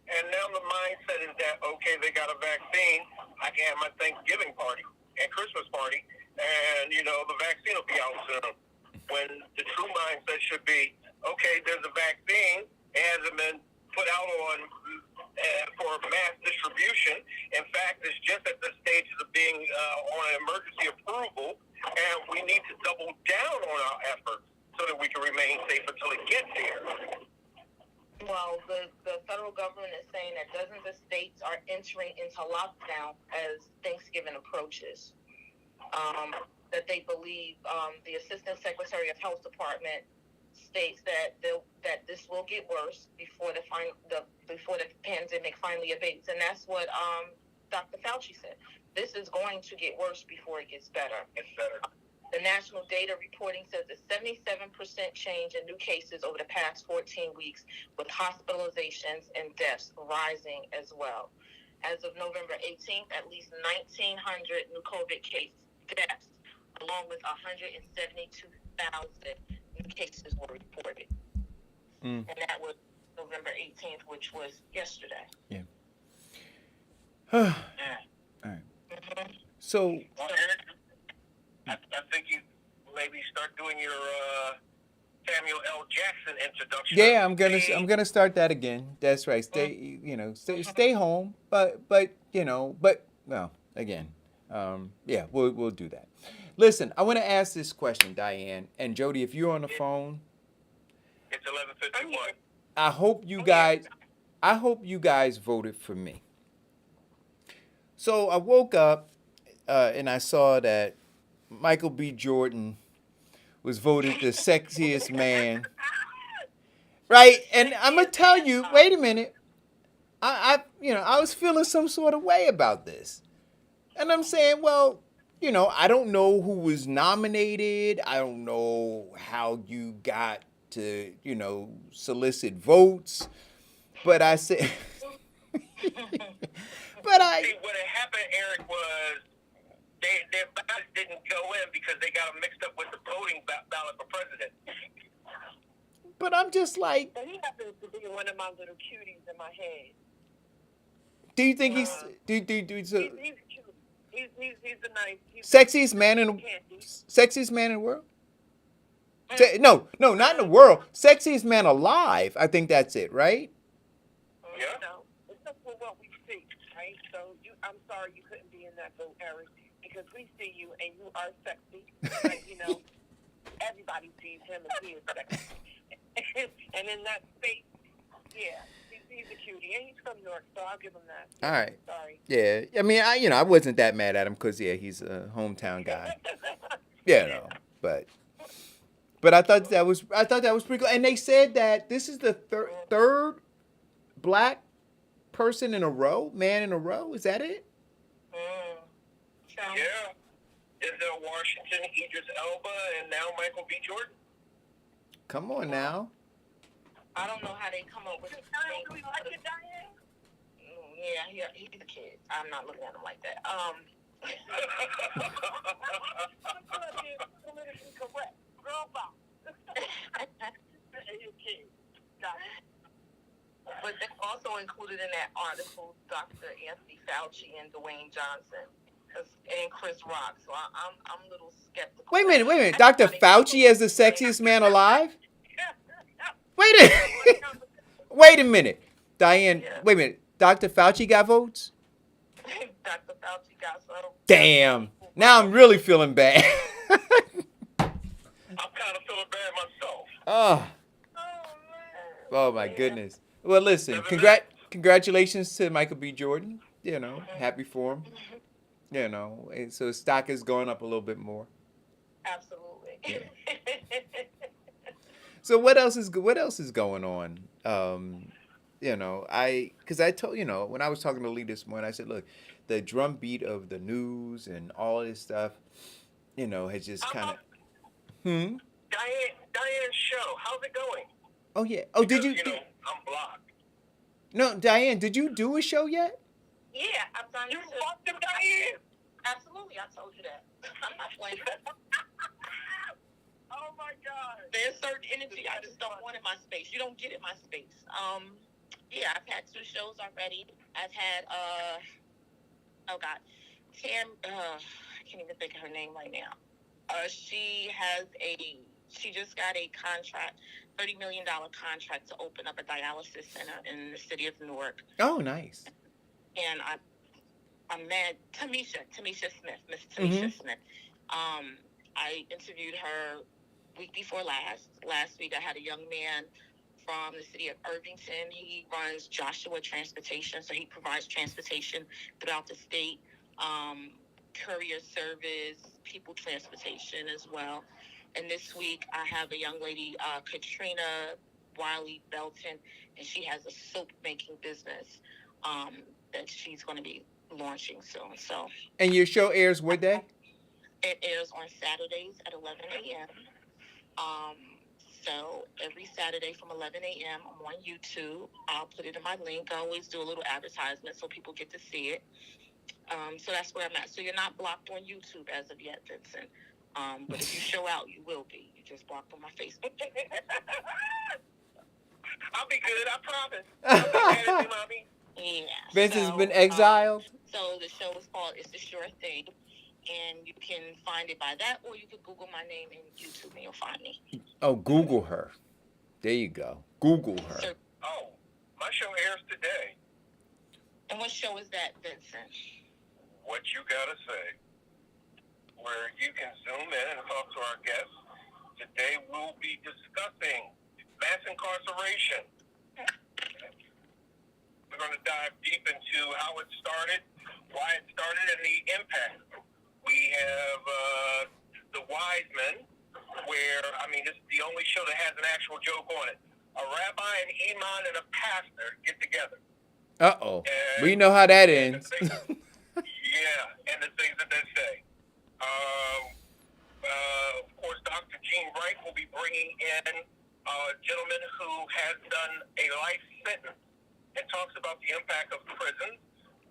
And now the mindset is that, okay, they got a vaccine, I can have my Thanksgiving party and Christmas party, and, you know, the vaccine will be out soon. When the true mindset should be, okay, there's a vaccine, it hasn't been put out on for mass distribution. In fact, it's just at the stages of being on an emergency approval, and we need to double down on our efforts so that we can remain safe until it gets here. Well, the federal government is saying that dozens of states are entering into lockdown as Thanksgiving approaches. That they believe the Assistant Secretary of Health Department states that this will get worse before the pandemic finally abates, and that's what Dr. Fauci said. This is going to get worse before it gets better. It's better. The national data reporting says a 77% change in new cases over the past 14 weeks, with hospitalizations and deaths rising as well. As of November 18th, at least 1,900 new COVID case deaths, along with 172,000 new cases were reported. And that was November 18th, which was yesterday. Yeah. All right. So, Well, Eric, I think you maybe start doing your Samuel L. Jackson introduction. yeah, I'm gonna start that again. That's right. Stay home, but well, again, yeah, we'll do that. Listen, I want to ask this question, Diane and Jody. If you're on the phone, It's 11:51. I hope you guys voted for me. So I woke up and I saw that Michael B. Jordan was voted the sexiest man. Right? And I'm gonna tell you, wait a minute. I was feeling some sort of way about this. And I'm saying, well, I don't know who was nominated. I don't know how you got to, solicit votes. But I said See, what had happened, Eric, was their ballots didn't go in because they got them mixed up with the voting ballot for president. But I'm just like, And he happens to be one of my little cuties in my head. do you think he's He's cute. He's a nice. sexiest man in the world? No, not in the world. Sexiest man alive. I think that's it, right? Yeah. No, it's just for what we see, right? So I'm sorry you couldn't be in that vote, Eric, because we see you and you are sexy. But, everybody sees him as he is sexy. And in that space, yeah, he's a cutie, and he's from Newark, so I'll give him that. All right. Sorry. Yeah. I mean, I wasn't that mad at him because he's a hometown guy. But I thought that was pretty cool. And they said that this is the third black man in a row. Is that it? Yeah. Denzel Washington, Idris Elba, and now Michael B. Jordan. Come on now. I don't know how they come up with this thing. Do we like it, Diane? Yeah, he's a kid. I'm not looking at him like that. Politically correct. Girl boss. He's a kid. Got it. But they also included in that article Dr. Anthony Fauci and Dwayne Johnson and Chris Rock. So I'm a little skeptical. Wait a minute. Dr. Fauci as the sexiest man alive? Wait a minute. Diane, wait a minute. Dr. Fauci got votes? Dr. Fauci got some. Damn. Now I'm really feeling bad. I'm kind of feeling bad myself. Oh my goodness. Well, listen. Congratulations to Michael B. Jordan. Happy for him. And so stock is going up a little bit more. Absolutely. Yeah. So what else is going on? Because I told when I was talking to Lee this morning, I said, look, the drumbeat of the news and all of this stuff, has just kind of. Diane's show, how's it going? Oh yeah. Oh, because, did you? I'm blocked. No, Diane, did you do a show yet? Yeah, I've done. You blocked him, Diane. Absolutely, I told you that. I'm not playing. Oh my God. There's certain energy I just don't want in my space. You don't get in my space. Yeah, I've had 2 shows already. I've had I can't even think of her name right now. She just got a contract, $30 million contract to open up a dialysis center in the city of Newark. Oh, nice. And I met Tamisha Smith, Miss Tamisha Smith. I interviewed her week before last. Last week I had a young man from the city of Irvington. He runs Joshua Transportation, so he provides transportation throughout the state, courier service, people transportation as well. And this week I have a young lady, Katrina Wiley Belton, and she has a soap making business that she's going to be launching soon. So. And your show airs what day? It airs on Saturdays at 11 a.m. Um, so every Saturday from 11 a.m. I'm on YouTube. I'll put it in my link. I always do a little advertisement so people get to see it. So that's where I'm at. So you're not blocked on YouTube as of yet, Vincent. But if you show out, you will be. You just blocked on my Facebook. I'll be good, I promise. I'll be mad at you, mommy. Yeah. Vincent's been exiled. So the show is called It's the Sure Thing. And you can find it by that, or you can Google my name in YouTube and you'll find me. Oh, Google her. There you go. Google her. Oh, my show airs today. And what show is that, Vincent? What You Gotta Say, where you can zoom in and talk to our guests. Today we'll be discussing mass incarceration. We're going to dive deep into how it started, why it started, and the impact. We have The Wise Men, where, this is the only show that has an actual joke on it. A rabbi, an imam, and a pastor get together. Uh-oh. We know how that ends. Yeah, and the things that they say. Of course, Dr. Gene Wright will be bringing in a gentleman who has done a life sentence and talks about the impact of prison.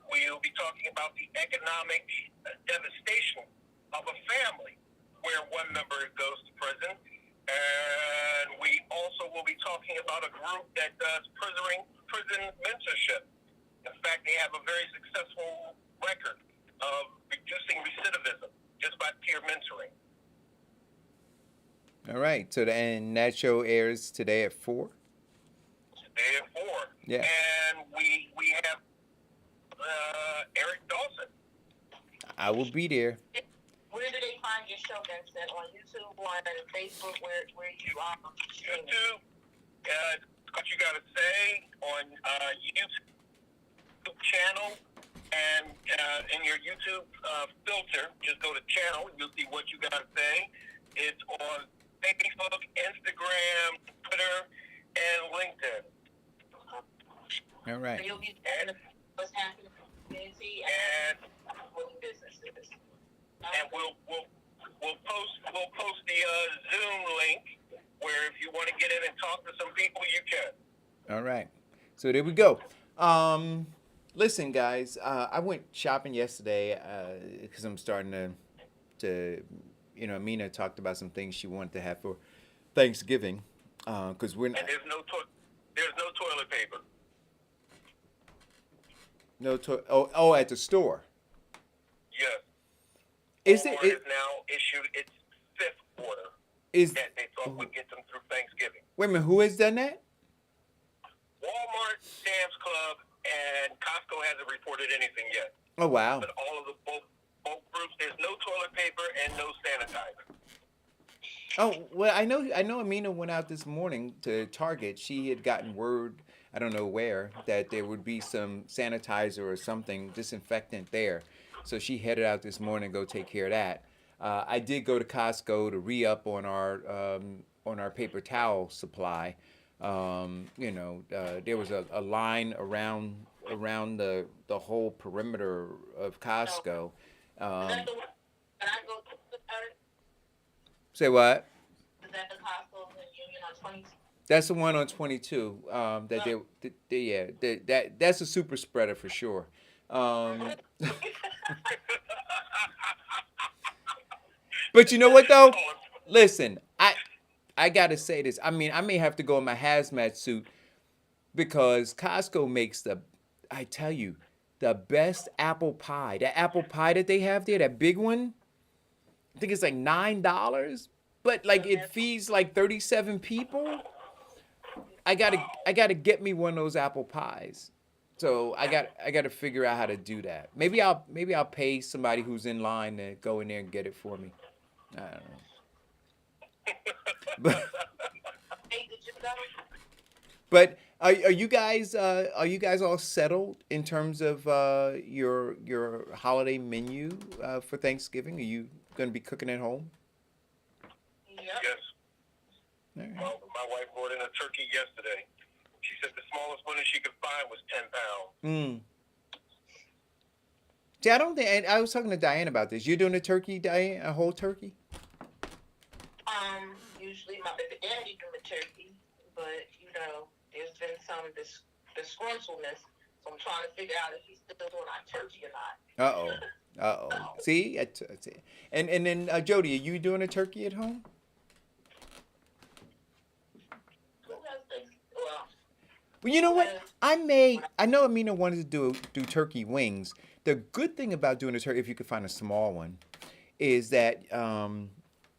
We'll be talking about the economic devastation of a family where one member goes to prison. And we also will be talking about a group that does prison mentorship. In fact, they have a very successful record of reducing recidivism just by peer mentoring. All right. So and that show airs today at 4? Today at 4. Yeah. And we have Eric Dawson. I will be there. Where do they find your show, Vincent? On YouTube, on Facebook, where you are? YouTube. What You Gotta Say on YouTube channel, and in your YouTube filter, just go to channel. You'll see What You Gotta Say. It's on Facebook, Instagram, Twitter, and LinkedIn. All right. So you'll be what's happening in the community and what businesses. And we'll post the Zoom link where if you want to get in and talk to some people, you can. All right. So there we go. Listen, guys, I went shopping yesterday because I'm starting to Amina talked about some things she wanted to have for Thanksgiving because we're not. And there's no toilet paper. No at the store. Yes. Is Walmart it has now issued its 5th order is that they thought would get them through Thanksgiving. wait a minute, who has done that? Walmart, Sam's Club, and Costco hasn't reported anything yet. Oh wow. But all of the both groups, there's no toilet paper and no sanitizer. Oh well, I know. Amina went out this morning to Target. She had gotten word, I don't know where, that there would be some sanitizer or something disinfectant there. So she headed out this morning to go take care of that. I did go to Costco to re-up on our paper towel supply. There was a line around the whole perimeter of Costco. Say what? Is that the Costco Union on 22? That's the one on 22. That's a super spreader for sure. But you know what though? Listen, I gotta say this. I may have to go in my hazmat suit because Costco makes the best apple pie. That apple pie that they have there, that big one, I think it's like $9, but like it feeds like 37 people. I gotta get me one of those apple pies. So I got to figure out how to do that. Maybe I'll pay somebody who's in line to go in there and get it for me. I don't know. But are you guys all settled in terms of your holiday menu for Thanksgiving? Are you going to be cooking at home? Yep. Yes. All right. Well, my wife brought in a turkey yesterday. She said the smallest one that she could find was 10 pounds. See, I don't think. And I was talking to Diane about this. You're doing a turkey, Diane, a whole turkey. Usually my baby daddy do a turkey, but there's been some disgruntledness, so I'm trying to figure out if he's still doing our turkey or not. Uh oh. Uh oh. See, see. And then Jody, are you doing a turkey at home? Who has things? Well, Well, you know what? I know Amina wanted to do turkey wings. The good thing about doing a turkey, if you could find a small one, is that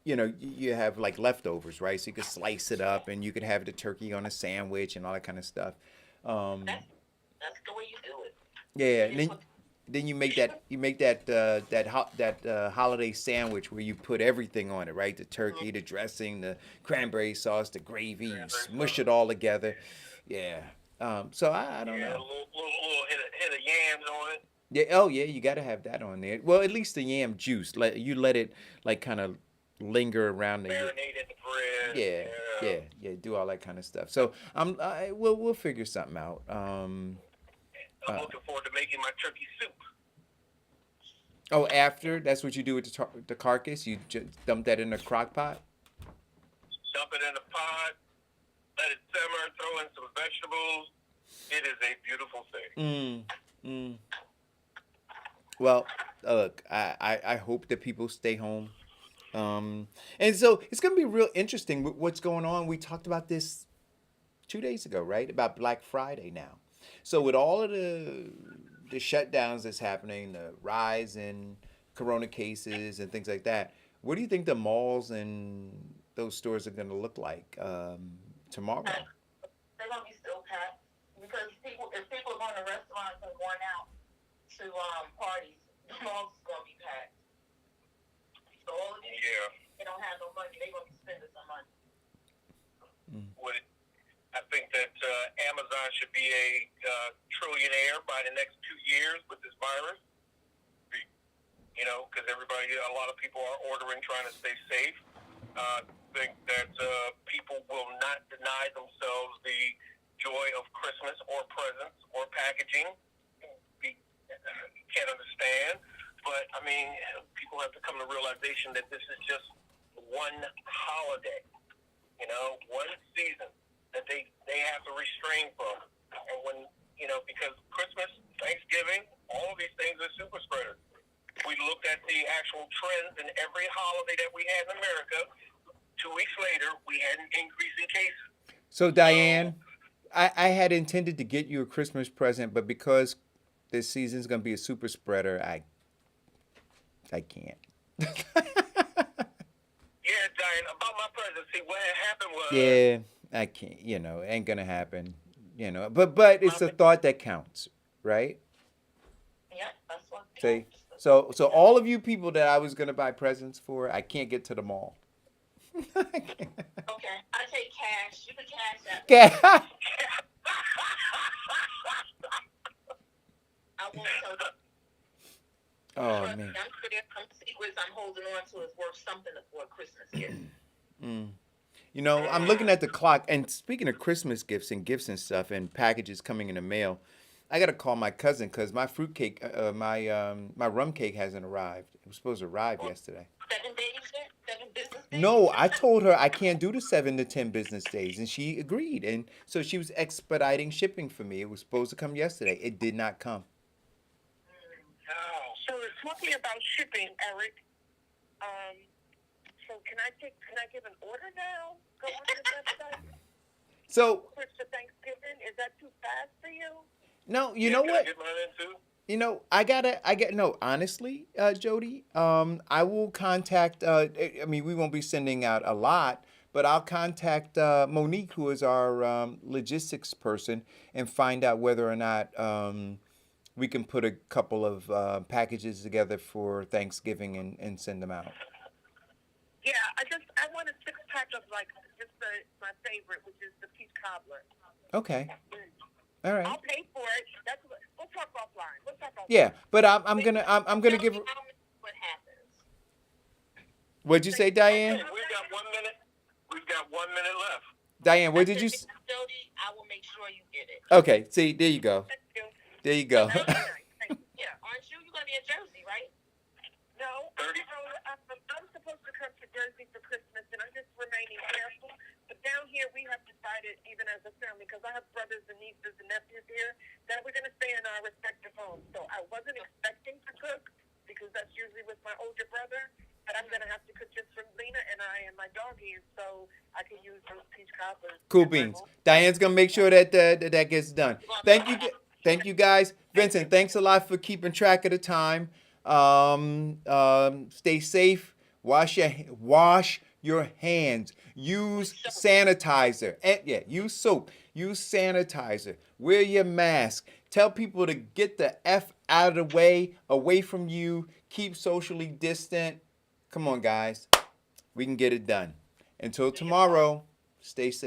you have like leftovers, right? So you could slice it up, and you could have the turkey on a sandwich and all that kind of stuff. Um, that's the way you do it. yeah, and then you make that holiday sandwich where you put everything on it, right? The turkey, the dressing, the cranberry sauce, the gravy. You smush it all together. Yeah. So I don't Yeah, a know. little hit of yams on it. Yeah. Oh yeah, you got to have that on there. Well, at least the yam juice. Let it like kind of linger around the. Marinate in the bread. Yeah. Do all that kind of stuff. So we'll figure something out. I'm looking forward to making my turkey soup. Oh, after that's what you do with the carcass. You just dump that in a crock pot. Dump it in a pot. Let it simmer. Throw in some vegetables. It is a beautiful thing. Well, look, I hope that people stay home. And so it's going to be real interesting with what's going on. We talked about this 2 days ago, right? About Black Friday now. So with all of the shutdowns that's happening, the rise in corona cases and things like that, what do you think the malls and those stores are going to look like tomorrow? They're gonna be still packed because if people are going to restaurants and going out to parties, the malls is gonna be packed. So all of these, they don't have no money. They're gonna be spending some money. I think that Amazon should be a trillionaire by the next 2 years with this virus. Because a lot of people are ordering, trying to stay safe. I think that people will not deny themselves the joy of Christmas or presents or packaging. Can't understand. But, people have to come to realization that this is just one holiday, one season that they have to restrain from. And because Christmas, Thanksgiving, all of these things are super spreaders. We looked at the actual trends in every holiday that we had in America. 2 weeks later, we had an increase in cases. So Diane, I had intended to get you a Christmas present, but because this season's going to be a super spreader, I can't. Yeah, Diane, about my present, see, what had happened was... Yeah, I can't, it ain't going to happen, But it's a thought that counts, right? Yeah, that's what. See? So all of you people that I was going to buy presents for, I can't get to the mall. Okay, I take cash. You can cash that. Okay. I won't tell you. Oh, Trust me, man. I'm sure there's some secrets I'm holding on to is worth something for a Christmas gift. I'm looking at the clock, and speaking of Christmas gifts and stuff and packages coming in the mail, I got to call my cousin because my fruitcake, my rum cake hasn't arrived. It was supposed to arrive yesterday. 7 days yet? 7 business days? No, I told her I can't do the 7 to 10 business days, and she agreed. And so she was expediting shipping for me. It was supposed to come yesterday. It did not come. So talking about shipping, Eric. So can I give an order now? Go on the website. So For Thanksgiving, is that too fast for you? no, you know what? Can I get mine in too? No, honestly, Jody, I will contact, we won't be sending out a lot, but I'll contact Monique, who is our logistics person, and find out whether or not we can put a couple of packages together for Thanksgiving and send them out. Yeah, I want a 6-pack of my favorite, which is the peach cobbler. Okay. All right. I'll pay for it. We'll talk offline. Yeah, but I'm gonna give her. What happens? What'd you say, Diane? We've got 1 minute. We've got 1 minute left. Diane, what did you? Jody, I will make sure you get it. Okay, see, there you go. Thank you. There you go. Thank you. Yeah, aren't you? You're gonna be at your remaining careful. But down here, we have decided, even as a family, because I have brothers and nieces and nephews here, that we're going to stay in our respective homes. So I wasn't expecting to cook because that's usually with my older brother. But I'm going to have to cook just for Lena and I and my doggies so I can use those peach cobbers. Cool beans. Diane's gonna make sure that that gets done. Thank you guys. Vincent, thanks a lot for keeping track of the time. Stay safe. Wash your hands. Use sanitizer. Use soap. Use sanitizer. Wear your mask. Tell people to get the F out of the way, away from you. Keep socially distant. Come on, guys. We can get it done. Until tomorrow, stay safe.